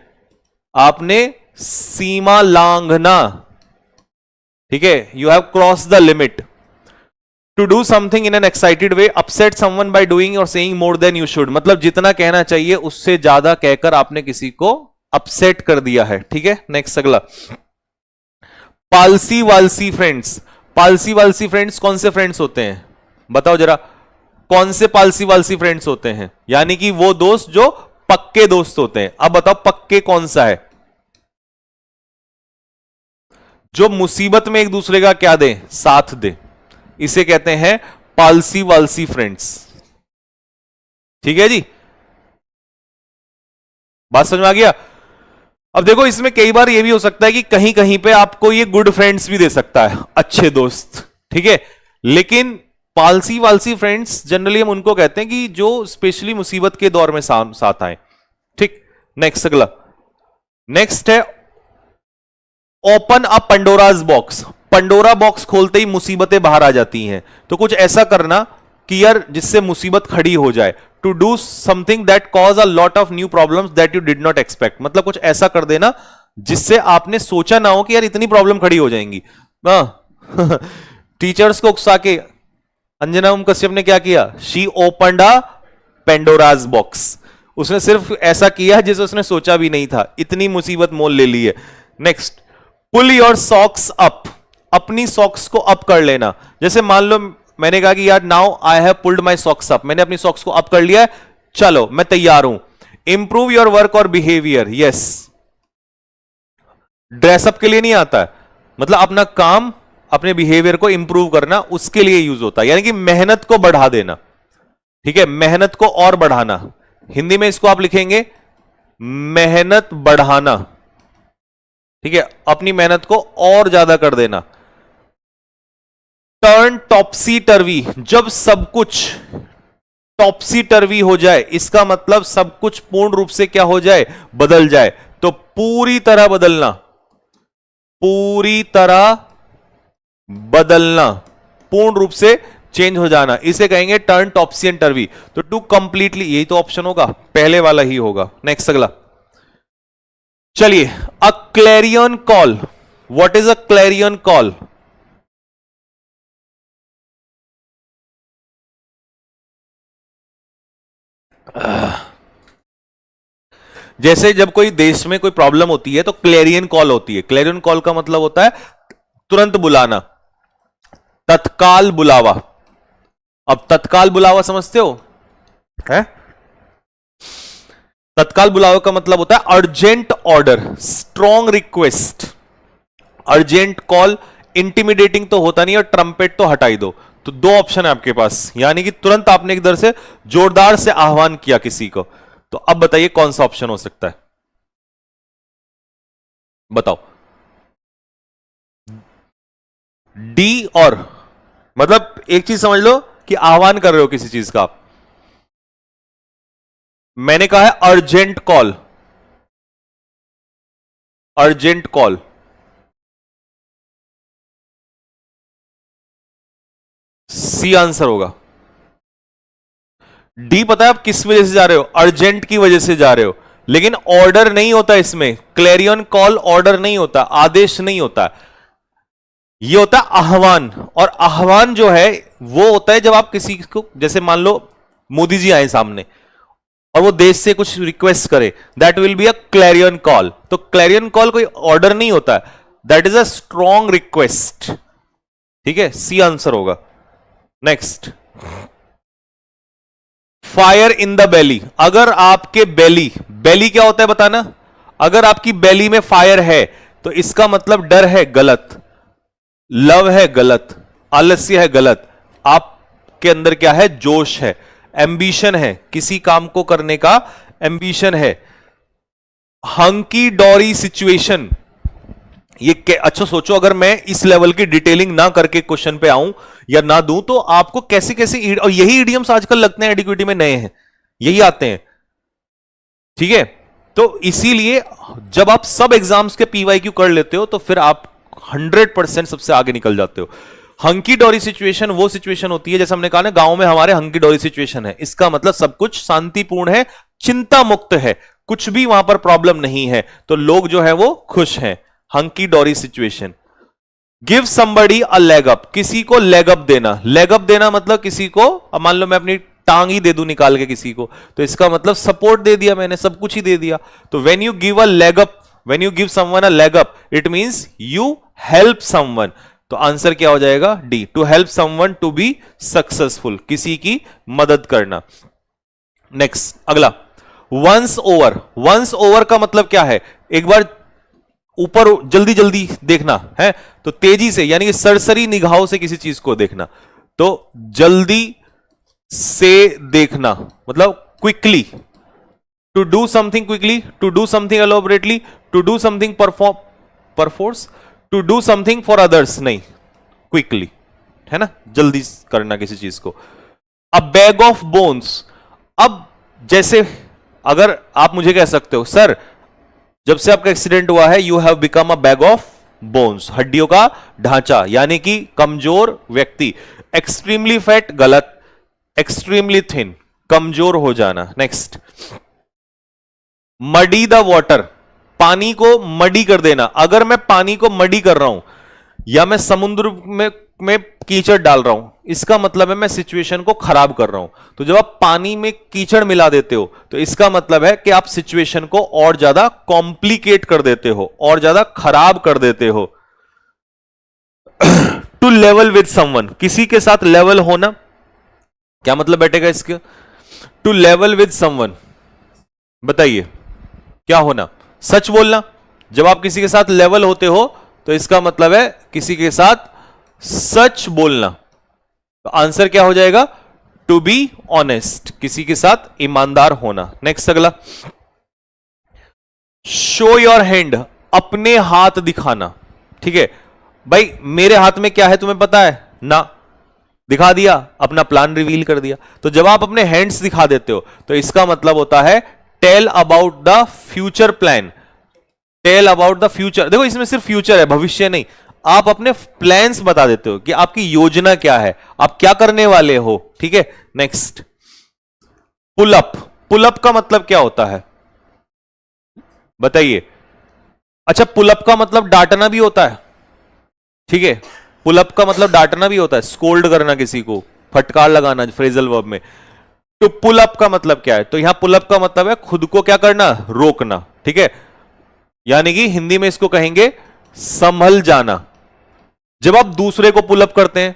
आपने सीमा लांघना, ठीक है, you have cross the limit. To do something in an excited way, upset someone by doing or saying more than you should, मतलब जितना कहना चाहिए उससे ज्यादा कहकर आपने किसी को अपसेट कर दिया है। ठीक है, नेक्स्ट अगला, पालसी वालसी फ्रेंड्स। पालसी वालसी फ्रेंड्स कौन से फ्रेंड्स होते हैं, बताओ जरा, कौन से पालसी वालसी फ्रेंड्स होते हैं? यानी कि वो दोस्त जो पक्के दोस्त होते हैं। अब बताओ पक्के कौन सा है? जो मुसीबत में एक दूसरे का क्या दे, साथ दे, इसे कहते हैं पालसी वालसी फ्रेंड्स। ठीक है जी, बात समझ में आ गया? अब देखो इसमें कई बार ये भी हो सकता है कि कहीं कहीं पे आपको ये गुड फ्रेंड्स भी दे सकता है, अच्छे दोस्त। ठीक है, लेकिन पालसी वालसी फ्रेंड्स जनरली हम उनको कहते हैं कि जो स्पेशली मुसीबत के दौर में साथ आए। ठीक, नेक्स्ट अगला, नेक्स्ट है open a Pandora's box. Pandora box खोलते ही मुसीबतें बाहर आ जाती हैं, तो कुछ ऐसा करना कि यार जिससे मुसीबत खड़ी हो जाए। To do something that cause a lot of new problems that you did not expect, मतलब कुछ ऐसा कर देना जिससे आपने सोचा ना हो कि यार इतनी प्रॉब्लम खड़ी हो जाएंगी। टीचर्स को उकसा के अंजना उम कश्यप ने क्या किया, she opened a Pandora's box. उसने सिर्फ ऐसा किया जिसे उसने सोचा भी नहीं था, इतनी मुसीबत मोल ले ली है। Next, pull your socks up. अपनी सॉक्स को अप कर लेना। जैसे मान लो मैंने कहा कि यार now I have pulled my socks up, मैंने अपनी सॉक्स को अप कर लिया है, चलो मैं तैयार हूं। इंप्रूव योर वर्क और बिहेवियर, यस, ड्रेसअप के लिए नहीं आता है, मतलब अपना काम, अपने बिहेवियर को इंप्रूव करना, उसके लिए यूज होता है, यानी कि मेहनत को बढ़ा देना। ठीक है, मेहनत को और बढ़ाना, हिंदी में इसको आप लिखेंगे मेहनत बढ़ाना। ठीक है, अपनी मेहनत को और ज्यादा कर देना। टर्न टॉपसी टर्वी, जब सब कुछ टॉपसी टर्वी हो जाए, इसका मतलब सब कुछ पूर्ण रूप से क्या हो जाए, बदल जाए। तो पूरी तरह बदलना, पूरी तरह बदलना, पूर्ण रूप से चेंज हो जाना, इसे कहेंगे टर्न टॉपसी एंड टर्वी। तो टू कंप्लीटली, यही तो ऑप्शन होगा, पहले वाला ही होगा। नेक्स्ट अगला, चलिए, a clarion call. What is a clarion call? जैसे जब कोई देश में कोई प्रॉब्लम होती है तो क्लैरियन कॉल होती है। क्लैरियन कॉल का मतलब होता है तुरंत बुलाना, तत्काल बुलावा। अब तत्काल बुलावा समझते हो? है? तत्काल बुलावा का मतलब होता है urgent order, strong request. Urgent call, intimidating तो होता नहीं, और ट्रम्पेट तो हटाई दो। तो दो ऑप्शन है आपके पास, यानी कि तुरंत आपने एक तरह से जोरदार से आह्वान किया किसी को। तो अब बताइए कौन सा ऑप्शन हो सकता है, बताओ। डी और, मतलब एक चीज समझ लो कि आह्वान कर रहे हो किसी चीज का आप। मैंने कहा है urgent call, urgent call. C answer होगा। डी पता है आप किस वजह से जा रहे हो, अर्जेंट की वजह से जा रहे हो, लेकिन ऑर्डर नहीं होता इसमें। क्लैरियन कॉल ऑर्डर नहीं होता, आदेश नहीं होता, ये होता है आह्वान। और आह्वान जो है वो होता है जब आप किसी को, जैसे मान लो मोदी जी आए सामने और वो देश से कुछ रिक्वेस्ट करे, that will be a clarion call. तो क्लैरियन कॉल कोई ऑर्डर नहीं होता, that is a strong request. ठीक है, सी आंसर होगा। Next, fire in the belly. अगर आपके बेली, बेली क्या होता है बताना, अगर आपकी बेली में फायर है तो इसका मतलब डर है, गलत। लव है, गलत। आलस्य है, गलत। आपके अंदर क्या है, जोश है, एंबिशन है, किसी काम को करने का एंबिशन है। हंकी डोरी सिचुएशन, ये अच्छा सोचो, अगर मैं इस लेवल की डिटेलिंग ना करके क्वेश्चन पे आऊं या ना दूं तो आपको कैसे कैसे, और यही इडियम्स आजकल लगते हैं एडिक्विटी में नए हैं, यही आते हैं। ठीक है, तो इसीलिए जब आप सब एग्जाम्स के पीवाईक्यू कर लेते हो तो फिर आप 100% सबसे आगे निकल जाते हो। हंकी डोरी सिचुएशन वो सिचुएशन होती है, जैसे हमने कहा ना गांव में हमारे हंकी डोरी सिचुएशन है, इसका मतलब सब कुछ शांतिपूर्ण है, चिंता मुक्त है, कुछ भी वहां पर प्रॉब्लम नहीं है, तो लोग जो है वो खुश हैं। हंकी डोरी सिचुएशन। गिव समबडी अ लेग अप, किसी को लेग अप देना। लेग अप देना मतलब किसी को, अब मान लो मैं अपनी टांग ही दे दूं निकाल के किसी को, तो इसका मतलब सपोर्ट दे दिया मैंने, सब कुछ ही दे दिया। तो when you give a leg up, when you give someone a leg up, it means you help someone. तो आंसर क्या हो जाएगा? D, to help someone to be successful, किसी की मदद करना। नेक्स्ट अगला, वंस ओवर। वंस ओवर का मतलब क्या है? एक बार ऊपर जल्दी जल्दी देखना है, तो तेजी से यानी कि सरसरी निगाहों से किसी चीज को देखना। तो जल्दी से देखना मतलब quickly, to do something quickly, to do something elaborately, to do something perforce, to do something for others, नहीं, क्विकली, है ना, जल्दी करना किसी चीज को। अ बैग ऑफ बोन्स, अब जैसे अगर आप मुझे कह सकते हो सर जब से आपका एक्सीडेंट हुआ है you have become a bag of bones, हड्डियों का ढांचा, यानी कि कमजोर व्यक्ति। एक्सट्रीमली फैट, गलत। एक्सट्रीमली थिन, कमजोर हो जाना। नेक्स्ट, मडी द वाटर, पानी को मडी कर देना। अगर मैं पानी को मडी कर रहा हूं या मैं समुद्र में कीचड़ डाल रहा हूं, इसका मतलब है मैं सिचुएशन को खराब कर रहा हूं। तो जब आप पानी में कीचड़ मिला देते हो तो इसका मतलब है कि आप सिचुएशन को और ज्यादा कॉम्प्लिकेट कर देते हो, और ज्यादा खराब कर देते हो। टू लेवल विद समवन, किसी के साथ लेवल होना, क्या मतलब बैठेगा इसके? टू लेवल विद समवन, बताइए क्या होना? सच बोलना। जब आप किसी के साथ लेवल होते हो तो इसका मतलब है किसी के साथ सच बोलना। तो आंसर क्या हो जाएगा? टू बी ऑनेस्ट, किसी के साथ ईमानदार होना। नेक्स्ट अगला, शो योर हैंड, अपने हाथ दिखाना। ठीक है भाई, मेरे हाथ में क्या है तुम्हें पता है ना? दिखा दिया, अपना प्लान रिवील कर दिया। तो जब आप अपने हैंड्स दिखा देते हो तो इसका मतलब होता है tell about the future plan, tell about the future. देखो इसमें सिर्फ फ्यूचर है, भविष्य नहीं। आप अपने प्लान्स बता देते हो कि आपकी योजना क्या है, आप क्या करने वाले हो। ठीक है, next, pull up. Pull up का मतलब क्या होता है बताइए? अच्छा, पुल अप का मतलब डांटना भी होता है। ठीक है, पुल अप का मतलब डांटना भी होता है, स्कोल्ड करना किसी को, फटकार लगाना फ्रेजल वर्ब में। तो पुल अप का मतलब क्या है? तो यहां पुल अप का मतलब है खुद को क्या करना? रोकना। ठीक है, यानी कि हिंदी में इसको कहेंगे संभल जाना। जब आप दूसरे को पुल अप करते हैं,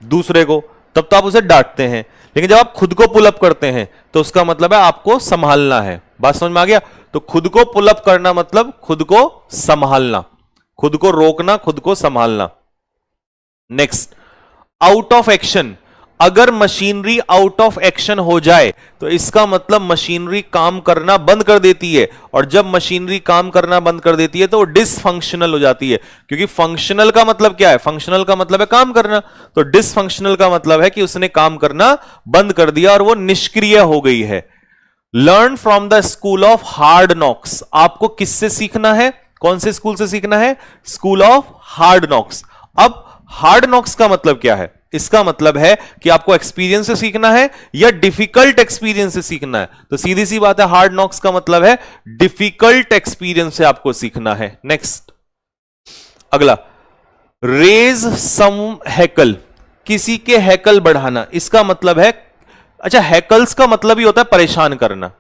दूसरे को, तब तो आप उसे डांटते हैं, लेकिन जब आप खुद को पुल अप करते हैं तो उसका मतलब है आपको संभालना है। बात समझ में आ गया? तो खुद को पुल अप करना मतलब खुद को संभालना, खुद को रोकना, खुद को संभालना। Next, out of action. अगर मशीनरी आउट ऑफ एक्शन हो जाए तो इसका मतलब मशीनरी काम करना बंद कर देती है, और जब मशीनरी काम करना बंद कर देती है तो वो डिसफंक्शनल हो जाती है। क्योंकि फंक्शनल का मतलब क्या है? फंक्शनल का मतलब है काम करना, तो डिसफंक्शनल का मतलब है कि उसने काम करना बंद कर दिया और वो निष्क्रिय हो गई है। Learn from the school of hard knocks. आपको किससे सीखना है? कौन से स्कूल से सीखना है? School of hard knocks. अब हार्ड नॉक्स का मतलब क्या है? इसका मतलब है कि आपको एक्सपीरियंस से सीखना है या डिफिकल्ट एक्सपीरियंस से सीखना है। तो सीधी सी बात है, हार्ड नॉक्स का मतलब है डिफिकल्ट एक्सपीरियंस से आपको सीखना है। नेक्स्ट अगला, रेज सम हैकल, किसी के हैकल बढ़ाना। इसका मतलब है, अच्छा हैकल्स का मतलब ही होता है परेशान करना।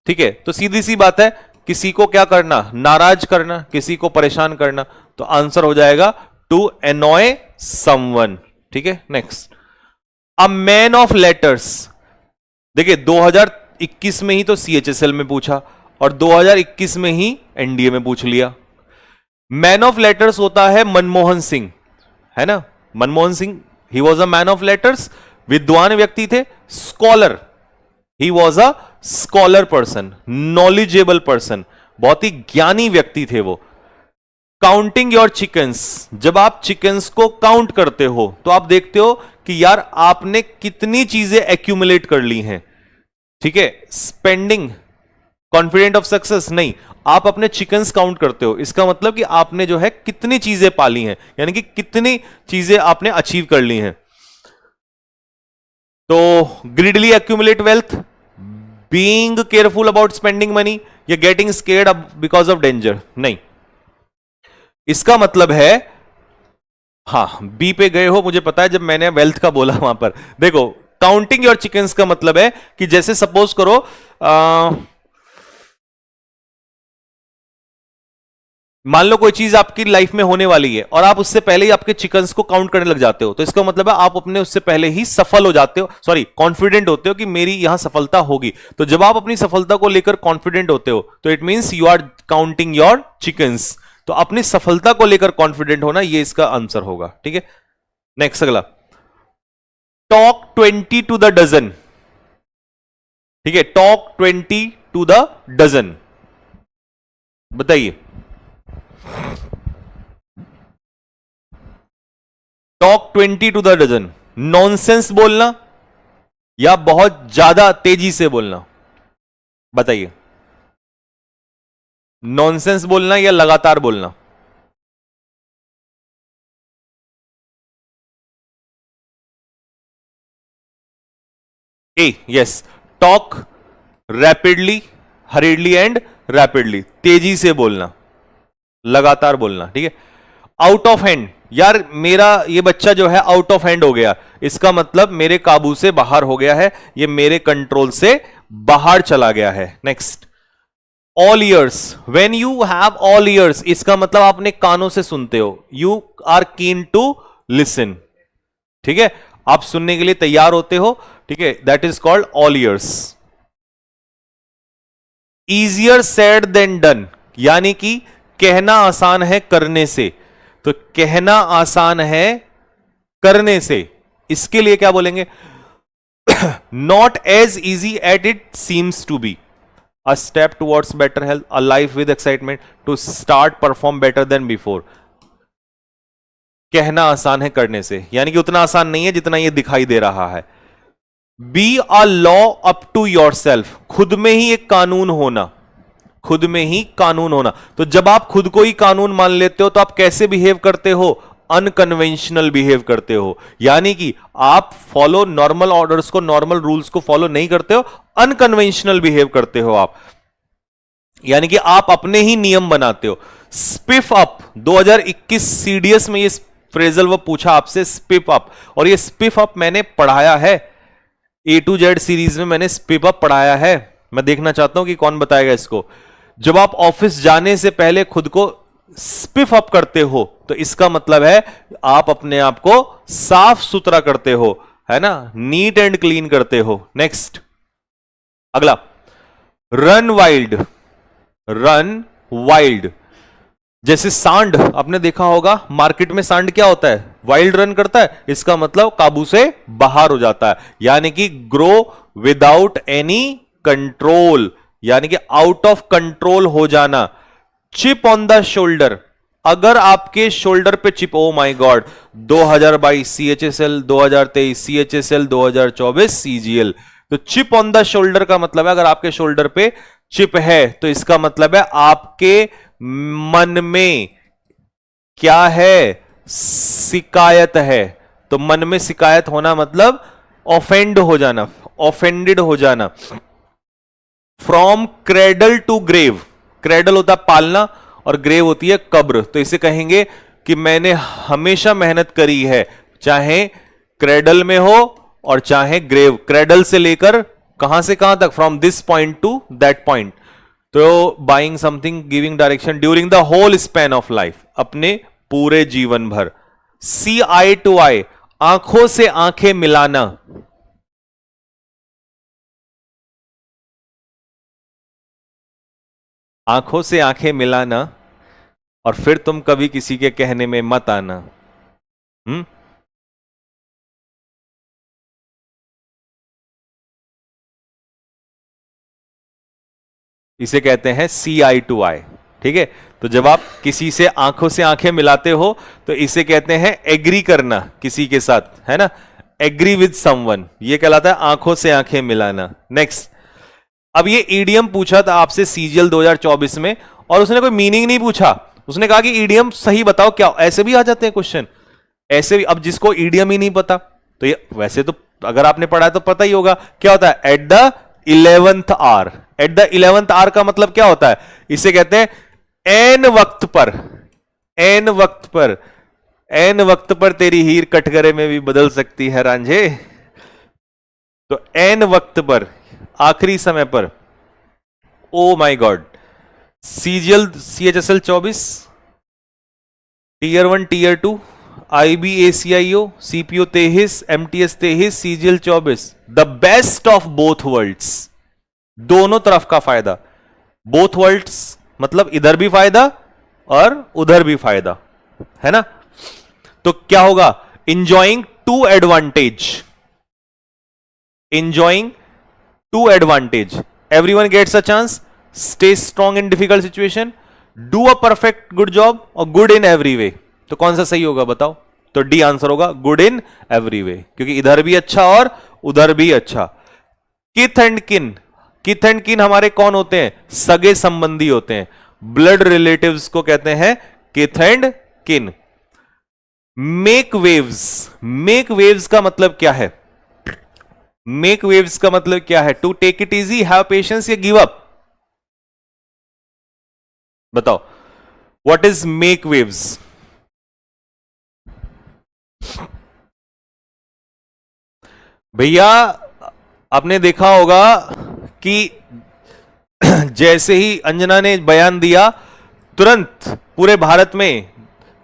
ठीक है, तो सीधी सी बात है, किसी को क्या करना? नाराज करना, किसी को परेशान करना। तो आंसर हो जाएगा टू एनॉय समवन। ठीक है, next, a man of letters. देखिए 2021 में ही तो CHSL में पूछा और 2021 में ही NDA में पूछ लिया। मैन ऑफ लेटर्स होता है मनमोहन सिंह, है ना? Manmohan Singh, he was a man of letters, विद्वान व्यक्ति थे। Scholar, he was a scholar person, knowledgeable person, बहुत ही ज्ञानी व्यक्ति थे वो। काउंटिंग योर चिकन्स, जब आप चिकन्स को काउंट करते हो तो आप देखते हो कि यार आपने कितनी चीजें एक्यूमुलेट कर ली हैं। ठीक है, स्पेंडिंग, कॉन्फिडेंट ऑफ सक्सेस नहीं, आप अपने चिकन्स काउंट करते हो। इसका मतलब कि आपने जो है कितनी चीजें पाली हैं, यानी कि कितनी चीजें आपने अचीव कर ली हैं। तो greedily accumulate wealth, being careful about spending money, या getting scared because of danger, नहीं। इसका मतलब है हाँ, बी पे गए हो, मुझे पता है, जब मैंने वेल्थ का बोला वहां पर देखो, काउंटिंग योर चिकन्स का मतलब है कि जैसे सपोज करो मान लो कोई चीज आपकी लाइफ में होने वाली है और आप उससे पहले ही आपके चिकन्स को काउंट करने लग जाते हो, तो इसका मतलब है आप अपने उससे पहले ही सफल हो जाते हो, सॉरी कॉन्फिडेंट होते हो कि मेरी यहां सफलता होगी। तो जब आप अपनी सफलता को लेकर कॉन्फिडेंट होते हो तो it means you are counting your chickens. तो अपनी सफलता को लेकर कॉन्फिडेंट होना, ये इसका आंसर होगा। ठीक है, नेक्स्ट अगला, टॉक 20 टू द डजन। ठीक है, टॉक 20 टू द डजन, बताइए। Talk 20 to the dozen, nonsense बोलना या बहुत ज्यादा तेजी से बोलना, बताइए। नॉनसेंस बोलना या लगातार बोलना? A, yes, talk rapidly, hurriedly and rapidly, तेजी से बोलना, लगातार बोलना। ठीक है, आउट ऑफ हैंड, यार मेरा ये बच्चा जो है आउट ऑफ हैंड हो गया, इसका मतलब मेरे काबू से बाहर हो गया है, ये मेरे कंट्रोल से बाहर चला गया है। Next, all ears, when you have all ears, इसका मतलब आपने कानों से सुनते हो, you are keen to listen. ठीक है, आप सुनने के लिए तैयार होते हो। ठीक है, that is called all ears. Easier said than done, यानी कि कहना आसान है करने से, तो कहना आसान है करने से, इसके लिए क्या बोलेंगे? Not as easy at it seems to be, a step towards better health, a life with excitement, to start perform better than before. कहना आसान है करने से, यानी कि उतना आसान नहीं है जितना ये दिखाई दे रहा है। Be a law up to yourself, खुद में ही एक कानून होना, खुद में ही कानून होना। तो जब आप खुद को ही कानून मान लेते हो तो आप कैसे बिहेव करते हो? अनकन्वेंशनल बिहेव करते हो, यानी कि आप फॉलो नॉर्मल ऑर्डर्स को, नॉर्मल रूल्स को फॉलो नहीं करते हो, अनकन्वेंशनल बिहेव करते हो आप, यानी कि आप अपने ही नियम बनाते हो। स्पिफ अप, 2021 सीडीएस में ये फ्रेजल वो पूछा आपसे, स्पिफ अप, और ये स्पिफ अप मैंने पढ़ाया है, A to Z सीरीज में मैंने स्पिफ अप पढ़ाया है। मैं देखना चाहता हूं कि कौन बताएगा इसको। जब आप ऑफिस जाने से पहले खुद को स्पिफ अप करते हो तो इसका मतलब है आप अपने आप को साफ सुथरा करते हो, है ना, नीट एंड क्लीन करते हो। नेक्स्ट अगला, रन वाइल्ड, रन वाइल्ड, जैसे सांड, आपने देखा होगा मार्केट में सांड क्या होता है? वाइल्ड रन करता है, इसका मतलब काबू से बाहर हो जाता है, यानी कि ग्रो विदाउट एनी कंट्रोल, यानी कि आउट ऑफ कंट्रोल हो जाना। चिप ऑन द शोल्डर, अगर आपके शोल्डर पे chip, O my God, 2022 CHSL, 2023 CHSL, 2024 CGL, तो चिप ऑन द शोल्डर का मतलब है अगर आपके शोल्डर पे चिप है तो इसका मतलब है आपके मन में क्या है? शिकायत है। तो मन में शिकायत होना मतलब ऑफेंड हो जाना, ऑफेंडेड हो जाना। From cradle to grave, cradle होता है पालना और ग्रेव होती है कब्र, तो इसे कहेंगे कि मैंने हमेशा मेहनत करी है, चाहे क्रेडल में हो और चाहे ग्रेव, क्रेडल से लेकर कहां से कहां तक, from this point to that point. तो buying something, giving direction during the whole span of life, अपने पूरे जीवन भर। सी आई टू आई, आंखों से आंखें मिलाना, आंखों से आंखें मिलाना, और फिर तुम कभी किसी के कहने में मत आना। इसे कहते हैं सी आई टू आई। ठीक है, तो जब आप किसी से आंखें मिलाते हो तो इसे कहते हैं एग्री करना किसी के साथ, है ना, एग्री विद समवन, ये कहलाता है आंखों से आंखें मिलाना। नेक्स्ट, अब ये ईडीएम पूछा था आपसे सीजीएल 2024 में और उसने कोई मीनिंग नहीं पूछा, उसने कहा कि ईडीएम सही बताओ क्या, ऐसे भी आ जाते हैं क्वेश्चन, ऐसे भी। अब जिसको ईडीएम ही नहीं पता तो ये, वैसे तो अगर आपने पढ़ा है तो पता ही होगा क्या होता है, at the 11th hour. At the 11th hour का मतलब क्या होता है? इसे कहते हैं एन वक्त पर, एन वक्त पर, एन वक्त पर तेरी हीर कटघरे में भी बदल सकती है रांझे। तो एन वक्त पर, आखिरी समय पर, oh my God, CGL CHSL 24, tier 1 tier 2, IBACIO, CPO 23, MTS 23, CGL 24, the best of both worlds. दोनों तरफ का फायदा, बोथ वर्ल्ड्स मतलब इधर भी फायदा और उधर भी फायदा, है ना। तो क्या होगा, enjoying two advantage, enjoying two advantage, everyone gets a chance, stay strong in difficult situation, do a perfect good job और good in every way। तो कौन सा सही होगा बताओ? तो डी आंसर होगा, good in every way, क्योंकि इधर भी अच्छा और उधर भी अच्छा। किथ एंड किन, किथ एंड किन हमारे कौन होते हैं? सगे संबंधी होते हैं, ब्लड रिलेटिव्स को कहते हैं किथ एंड किन। मेक वेव्स, मेक वेव्स का मतलब क्या है? मेक वेव्स का मतलब क्या है? To take it easy, have patience या गिव अप? बताओ, व्हाट इज मेक वेव्स? भैया आपने देखा होगा कि जैसे ही अंजना ने बयान दिया, तुरंत पूरे भारत में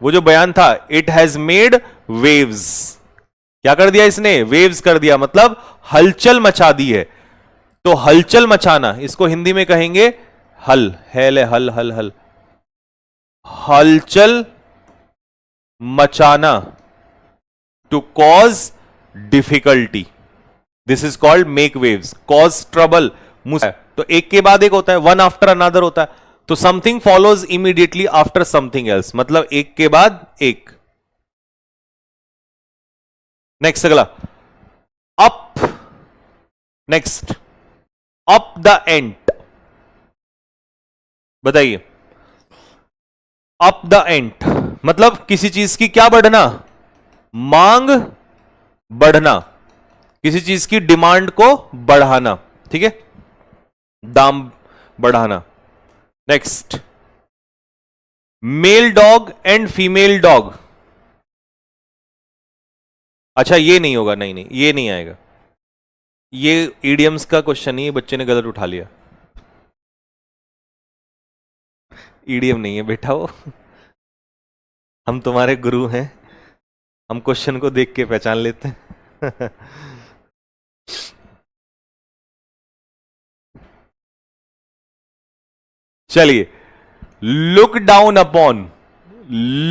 वो जो बयान था, इट हैज मेड वेव्स। क्या कर दिया इसने? वेव्स कर दिया, मतलब हलचल मचा दी है। तो हलचल मचाना, इसको हिंदी में कहेंगे हल, हेल हल हल हल, हलचल मचाना, to cause difficulty, this is called make waves. Cause trouble, तो एक के बाद एक होता है, वन आफ्टर अनदर होता है। तो something follows immediately after something else, मतलब एक के बाद एक। नेक्स्ट अगला, up, next up the end, बताइए। अप द एंड मतलब किसी चीज की क्या बढ़ना? मांग बढ़ना, किसी चीज की डिमांड को बढ़ाना, ठीक है, दाम बढ़ाना। Next, mail dog and female dog. अच्छा ये नहीं होगा, नहीं नहीं ये नहीं आएगा, ये ईडियम्स का क्वेश्चन नहीं है, बच्चे ने गलत उठा लिया। ईडियम नहीं है बेटा वो, हम तुम्हारे गुरु हैं, हम क्वेश्चन को देख के पहचान लेते हैं। चलिए, look down upon,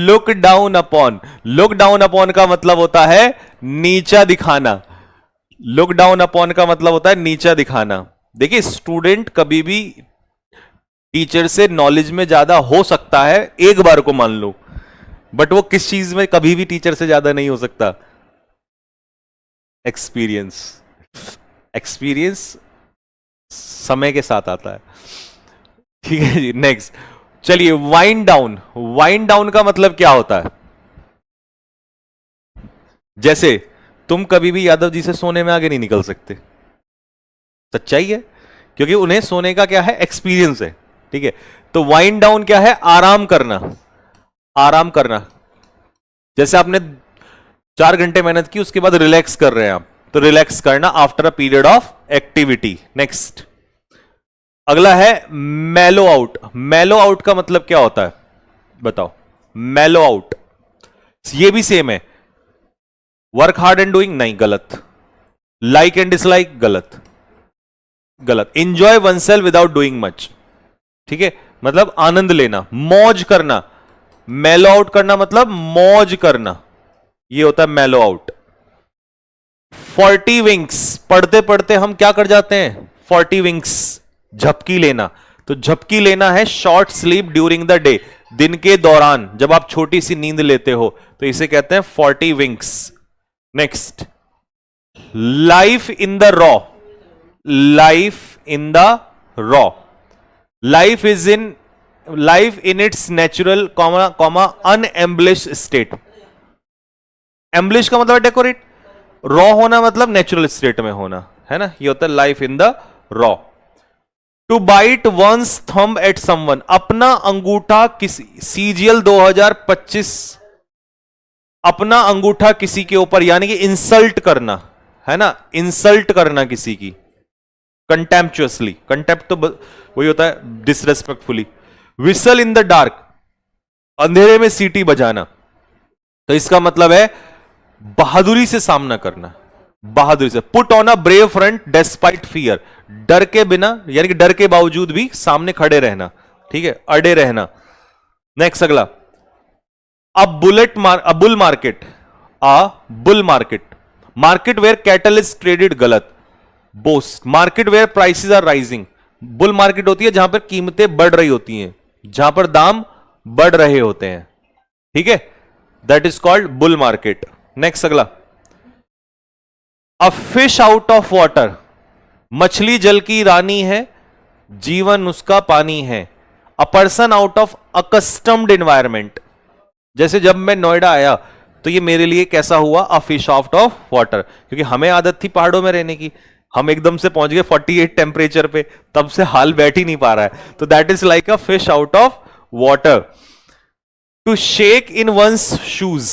look down upon, look down upon का मतलब होता है नीचा दिखाना। लुक डाउन अपॉन का मतलब होता है नीचा दिखाना। देखिए, स्टूडेंट कभी भी टीचर से नॉलेज में ज्यादा हो सकता है, एक बार को मान लो, बट वो किस चीज में कभी भी टीचर से ज्यादा नहीं हो सकता? एक्सपीरियंस। एक्सपीरियंस समय के साथ आता है, ठीक है जी। नेक्स्ट, चलिए, वाइंड डाउन, वाइंड डाउन का मतलब क्या होता है? जैसे तुम कभी भी यादव जी से सोने में आगे नहीं निकल सकते, सच्चाई है, क्योंकि उन्हें सोने का क्या है? एक्सपीरियंस है, ठीक है। तो वाइंड डाउन क्या है? आराम करना, आराम करना। जैसे आपने 4 घंटे मेहनत की, उसके बाद रिलैक्स कर रहे हैं आप, तो रिलैक्स करना after a period of activity. Next, अगला है मेलो आउट। मेलो आउट का मतलब क्या होता है बताओ? मेलो आउट, ये भी सेम है, वर्क हार्ड एंड डूइंग, नहीं, गलत। लाइक एंड डिसलाइक, गलत, गलत। Enjoy oneself without doing much, ठीक है, मतलब आनंद लेना, मौज करना। मेलो आउट करना मतलब मौज करना, ये होता है मेलो आउट। 40 विंग्स, पढ़ते पढ़ते हम क्या कर जाते हैं? 40 विंग्स, झपकी लेना। तो झपकी लेना है short sleep during the day, दिन के दौरान जब आप छोटी सी नींद लेते हो, तो इसे कहते हैं 40 wings. Next, life in the raw, life in the raw, life is in, life in its natural comma unembellish state. Embellish का मतलब डेकोरेट, रॉ होना मतलब नेचुरल स्टेट में होना, है ना, ये होता है life in the raw. To bite one's thumb at someone, अपना अंगूठा किसी, CGL 2025 अपना अंगूठा किसी के ऊपर, यानी कि इंसल्ट करना, है ना, इंसल्ट करना किसी की, कंटेम्पचुअसली, कंटेम्प्ट तो वही होता है disrespectfully. Whistle in the dark, अंधेरे में सीटी बजाना, तो इसका मतलब है बहादुरी से सामना करना, बहादुरी से। Put on a brave front despite fear, डर के बिना, यानी कि डर के बावजूद भी सामने खड़े रहना, ठीक है, अड़े रहना। नेक्स्ट अगला, a bull market, a bull market, market where cattle is traded गलत, boast, market where prices are rising. Bull market होती है जहां पर कीमतें बढ़ रही होती हैं, जहां पर दाम बढ़ रहे होते हैं, ठीक है, that is called bull market. Next अगला, a fish out of water, मछली जल की रानी है, जीवन उसका पानी है। A person out of accustomed environment, जैसे जब मैं नोएडा आया तो ये मेरे लिए कैसा हुआ, अ फिश आउट ऑफ वाटर, क्योंकि हमें आदत थी पहाड़ों में रहने की, हम एकदम से पहुंच गए 48 टेम्परेचर पे, तब से हाल बैठ ही नहीं पा रहा है, तो that is like a fish out of water. To shake in one's shoes,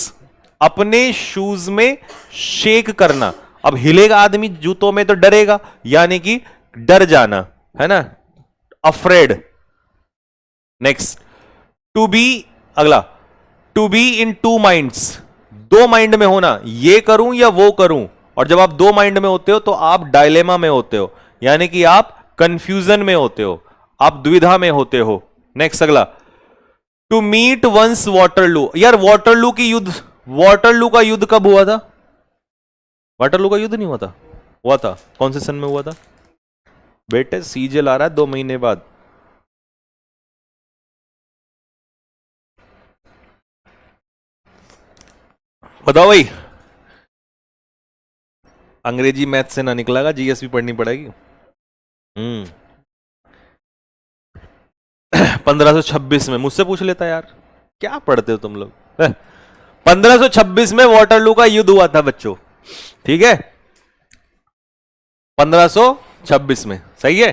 अपने शूज में शेक करना, अब हिलेगा आदमी जूतों में तो डरेगा, यानी कि डर जाना, है ना, अफ्रेड। नेक्स्ट, टू बी, अगला, to be in two minds, दो माइंड में होना, ये करूं या वो करूं, और जब आप दो माइंड में होते हो तो आप डायलेमा में होते हो, यानी कि आप कंफ्यूजन में होते हो, आप दुविधा में होते हो। नेक्स्ट अगला, टू मीट वंस वाटरलू, यार वाटरलू की युद्ध, वाटरलू का युद्ध कब हुआ था, वाटरलू का युद्ध नहीं हुआ था, हुआ था, कौन से सन में हुआ था बेटे, सीजल आ रहा है 2 महीने बाद। बताओ भाई, अंग्रेजी मैथ से ना निकलेगा, जीएस भी पढ़नी पड़ेगी। 1526 में, मुझसे पूछ लेता यार, क्या पढ़ते हो तुम लोग। 1526 में वाटरलू का युद्ध हुआ था बच्चों, ठीक है, 1526 में, सही है,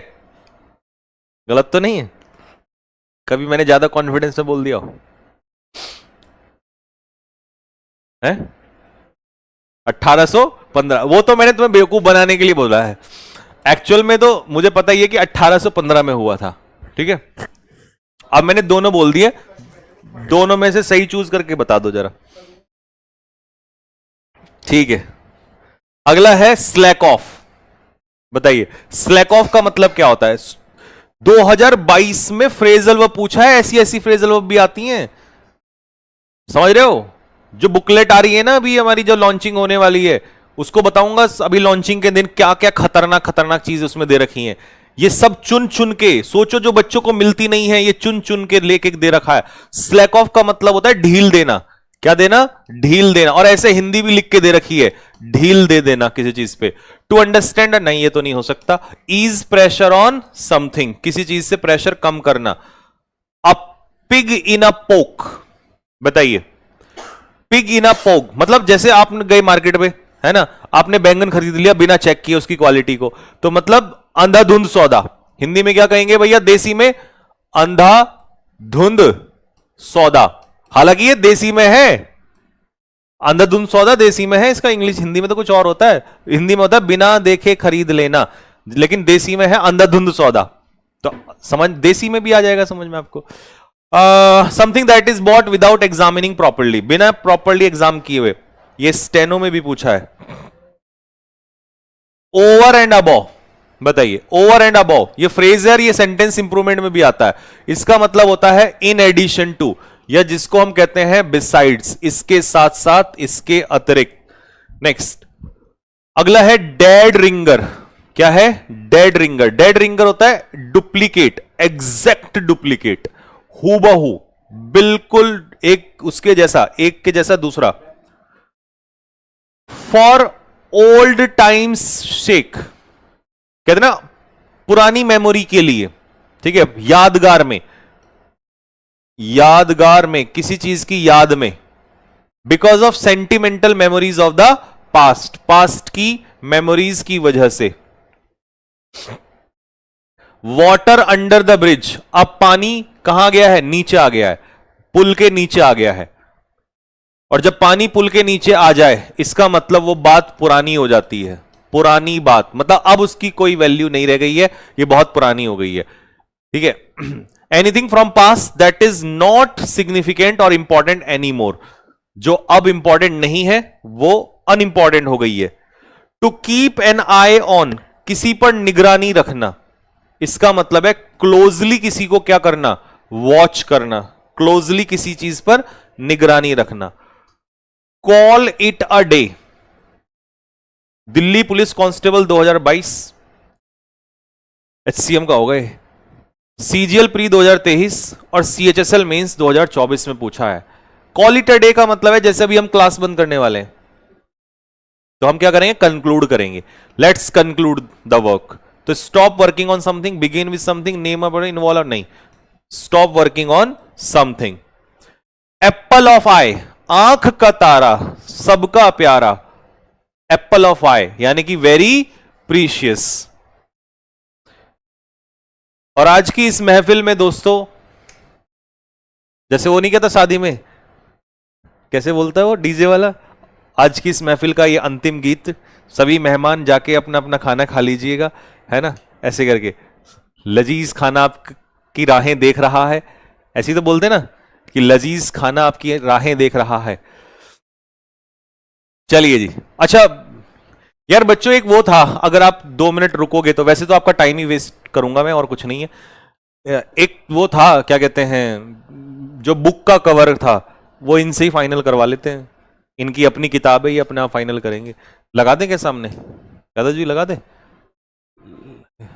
गलत तो नहीं है, कभी मैंने ज्यादा कॉन्फिडेंस में बोल दिया है? 1815, वो तो मैंने तुम्हें बेवकूफ बनाने के लिए बोला है, एक्चुअल में तो मुझे पता ही है कि 1815 में हुआ था, ठीक है। अब मैंने दोनों बोल दिए, दोनों में से सही चूज करके बता दो जरा, ठीक है। अगला है स्लैक ऑफ, बताइए स्लैक ऑफ का मतलब क्या होता है। 2022 में फ्रेजल वर्ब पूछा है, ऐसी ऐसी फ्रेजल वर्ब भी आती हैं, समझ रहे हो, जो बुकलेट आ रही है ना अभी हमारी, जो लॉन्चिंग होने वाली है, उसको बताऊंगा अभी लॉन्चिंग के दिन क्या क्या खतरनाक खतरनाक चीजें उसमें दे रखी हैं, ये सब चुन चुन के, सोचो जो बच्चों को मिलती नहीं है, ये चुन चुन के लेके दे रखा है। स्लैक ऑफ का मतलब होता है ढील देना, क्या देना, ढील देना, और ऐसे हिंदी भी लिख के दे रखी है, ढील दे देना किसी चीज पे। टू अंडरस्टैंड, नहीं ये तो नहीं हो सकता। ईज प्रेशर ऑन समथिंग, किसी चीज से प्रेशर कम करना। अ पिग इन अ पोक, बताइए पिग इन अ पोक मतलब जैसे आप गए मार्केट में, है ना, आपने बैंगन खरीद लिया बिना चेक किए उसकी क्वालिटी को, तो मतलब अंधाधुंध सौदा, हिंदी में क्या कहेंगे भैया, देसी में अंधाधुंध सौदा, हालांकि ये देसी में है, अंधाधुंध सौदा देसी में है, इसका इंग्लिश हिंदी में तो कुछ और होता है, हिंदी में होता है बिना देखे खरीद लेना, लेकिन देसी में है अंधाधुंध सौदा, तो समझ, देसी में भी आ जाएगा समझ में आपको। Something that is bought without examining properly, बिना प्रॉपरली एग्जाम किए हुए, ये स्टेनो में भी पूछा है। ओवर एंड अबव, बताइए ओवर एंड अबव, ये फ्रेजर, ये सेंटेंस इंप्रूवमेंट में भी आता है, इसका मतलब होता है इन एडिशन टू, या जिसको हम कहते हैं बिसाइड्स, इसके साथ साथ, इसके अतिरिक्त। नेक्स्ट अगला है डेड रिंगर, क्या है, डेड रिंगर, डेड रिंगर होता है डुप्लीकेट, एग्जैक्ट डुप्लीकेट, हूबहू, बिल्कुल एक उसके जैसा, एक के जैसा दूसरा। फॉर ओल्ड टाइम्स शेक, कहते ना पुरानी मेमोरी के लिए, ठीक है, यादगार में, यादगार में, किसी चीज की याद में, because of sentimental memories of the past, past की मेमोरीज की वजह से। वाटर अंडर द ब्रिज, अब पानी कहां गया है, नीचे आ गया है, पुल के नीचे आ गया है, और जब पानी पुल के नीचे आ जाए इसका मतलब वो बात पुरानी हो जाती है, पुरानी बात, मतलब अब उसकी कोई वैल्यू नहीं रह गई है, ये बहुत पुरानी हो गई है, ठीक है। Anything from past that is not significant और इंपॉर्टेंट एनी मोर, जो अब इंपॉर्टेंट नहीं है वो अनइंपॉर्टेंट हो गई है। To keep an eye on, किसी पर निगरानी रखना, इसका मतलब है क्लोजली किसी को क्या करना, वॉच करना, क्लोजली किसी चीज पर निगरानी रखना। Call it a day, Delhi police constable 2022 HCM का होगा ये, सीजीएल प्री 2023 और सीएचएसएल मेंस 2024 में पूछा है। कॉल इट अ डे का मतलब है जैसे अभी हम क्लास बंद करने वाले हैं तो हम क्या करेंगे, कंक्लूड करेंगे, लेट्स कंक्लूड द वर्क। तो stop working on something, begin with something, name a involve, और नहीं, stop working on something. Apple of eye, आंख का तारा, सबका प्यारा, एप्पल ऑफ आई यानी कि वेरी प्रीशियस। और आज की इस महफिल में दोस्तों, जैसे वो नहीं कहता शादी में, कैसे बोलता है वो डीजे वाला, आज की इस महफिल का ये अंतिम गीत, सभी मेहमान जाके अपना अपना खाना खा लीजिएगा, है ना, ऐसे करके, लजीज खाना आपकी राहें देख रहा है, ऐसे ही तो बोलते ना कि लजीज खाना आपकी राहें देख रहा है। चलिए जी, अच्छा यार बच्चों, एक वो था, अगर आप 2 मिनट रुकोगे तो, वैसे तो आपका टाइम ही वेस्ट करूंगा मैं और कुछ नहीं है। एक वो था, क्या कहते हैं, जो बुक का कवर था, वो इनसे ही फाइनल करवा लेते हैं, इनकी अपनी किताब है, ये अपने आप फाइनल करेंगे। लगा दें क्या सामने, यादव जी लगा दें,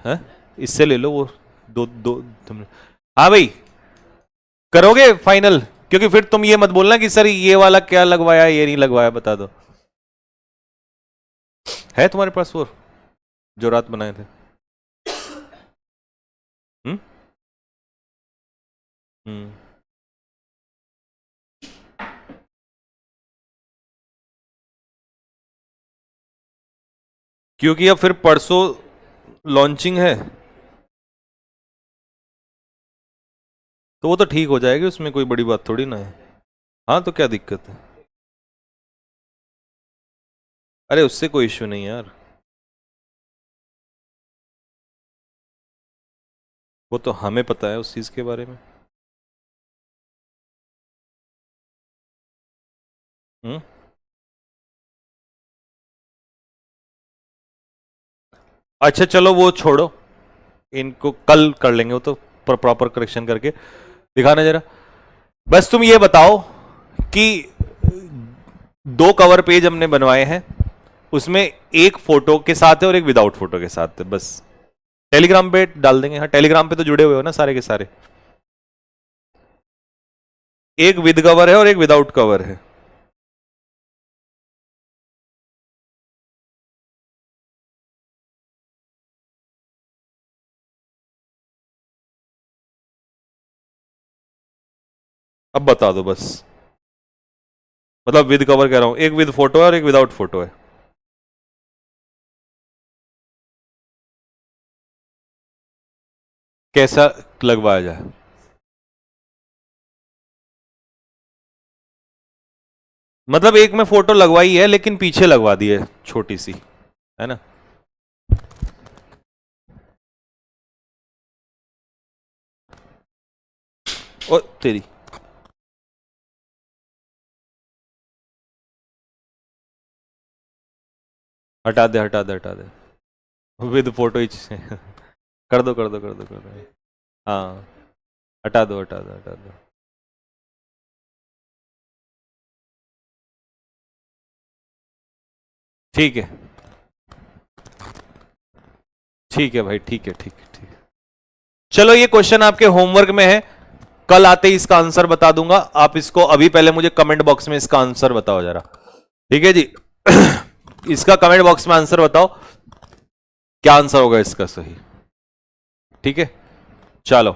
है? इससे ले लो वो दो हाँ भाई, करोगे फाइनल, क्योंकि फिर तुम ये मत बोलना कि सर ये वाला क्या लगवाया, ये नहीं लगवाया, बता दो। है तुम्हारे पास वो जो रात बनाए थे? हम्म क्योंकि अब फिर परसों लॉन्चिंग है, तो वो तो ठीक हो जाएगी, उसमें कोई बड़ी बात थोड़ी ना है। हाँ तो क्या दिक्कत है, अरे उससे कोई इश्यू नहीं है यार, वो तो हमें पता है उस चीज के बारे में। हम्म अच्छा चलो वो छोड़ो, इनको कल कर लेंगे, वो तो प्रॉपर करेक्शन करके दिखाना जरा। बस तुम ये बताओ कि 2 कवर पेज हमने बनवाए हैं, उसमें एक फोटो के साथ है और एक विदाउट फोटो के साथ है, बस टेलीग्राम पे डाल देंगे। हाँ टेलीग्राम पे तो जुड़े हुए हो ना सारे के सारे, एक विद कवर है और एक विदाउट कवर है। अब बता दो बस, मतलब विद कवर कह रहा हूं, एक विद फोटो है और एक विदाउट फोटो है। कैसा लगवाया जाए? मतलब एक में फोटो लगवाई है लेकिन पीछे लगवा दी है छोटी सी, है ना? ओ तेरी, हटा दे हटा दे हटा दे, विद फोटो ही कर दो कर दो कर दो कर दो, हाँ हटा दो हटा दो हटा दो। ठीक है ठीक है भाई, ठीक है ठीक है ठीक है। चलो ये क्वेश्चन आपके होमवर्क में है, कल आते ही इसका आंसर बता दूंगा। आप इसको अभी पहले मुझे कमेंट बॉक्स में इसका आंसर बताओ जरा, ठीक है जी? इसका कमेंट बॉक्स में आंसर बताओ, क्या आंसर होगा इसका सही, ठीक है? चलो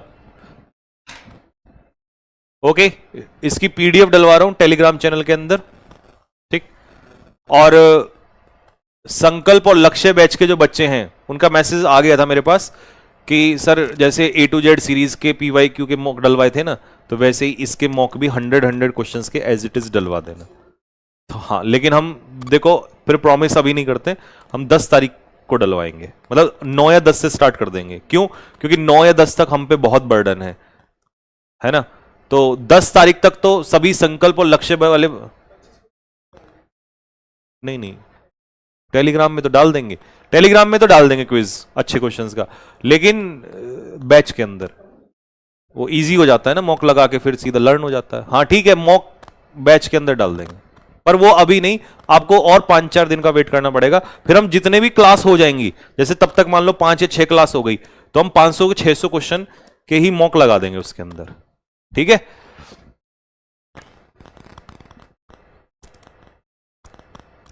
ओके, इसकी पीडीएफ डलवा रहा हूं टेलीग्राम चैनल के अंदर, ठीक? और संकल्प और लक्ष्य बैच के जो बच्चे हैं उनका मैसेज आ गया था मेरे पास कि सर जैसे A to Z सीरीज के PYQ के मॉक डलवाए थे ना, तो वैसे ही इसके मॉक भी 100 क्वेश्चंस के एज इट इज डलवा देना, तो हाँ, लेकिन हम देखो फिर प्रॉमिस अभी नहीं करते, हम 10 तारीख को डलवाएंगे, मतलब 9 या 10 से स्टार्ट कर देंगे। क्यों? क्योंकि 9 या 10 तक हम पे बहुत बर्डन है ना। तो 10 तारीख तक तो सभी संकल्प और लक्ष्य वाले, नहीं नहीं, टेलीग्राम में तो डाल देंगे, टेलीग्राम में तो डाल देंगे क्विज अच्छे क्वेश्चंस का, लेकिन बैच के अंदर वो इजी हो जाता है ना, मॉक लगा के फिर सीधा लर्न हो जाता है। हाँ ठीक है, मॉक बैच के अंदर डाल देंगे, पर वो अभी नहीं, आपको और 5-4 दिन का वेट करना पड़ेगा। फिर हम जितने भी क्लास हो जाएंगी, जैसे तब तक मान लो 5 या 6 क्लास हो गई, तो हम 500 के 600 क्वेश्चन के ही मॉक लगा देंगे उसके अंदर, ठीक है।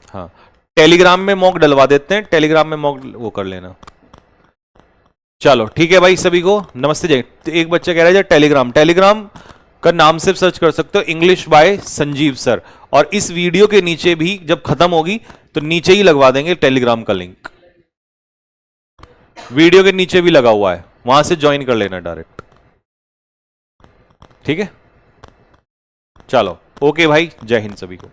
हाँ, टेलीग्राम में मॉक डलवा देते हैं, टेलीग्राम में मॉक वो कर लेना। चलो ठीक है भाई, सभी को नमस्ते जय। तो एक बच्चा कह रहा है टेलीग्राम, टेलीग्राम का नाम से सर्च कर सकते हो, इंग्लिश बाय संजीव सर, और इस वीडियो के नीचे भी जब खत्म होगी तो नीचे ही लगवा देंगे टेलीग्राम का लिंक, वीडियो के नीचे भी लगा हुआ है, वहां से ज्वाइन कर लेना डायरेक्ट, ठीक है। चलो ओके भाई, जय हिंद सभी को।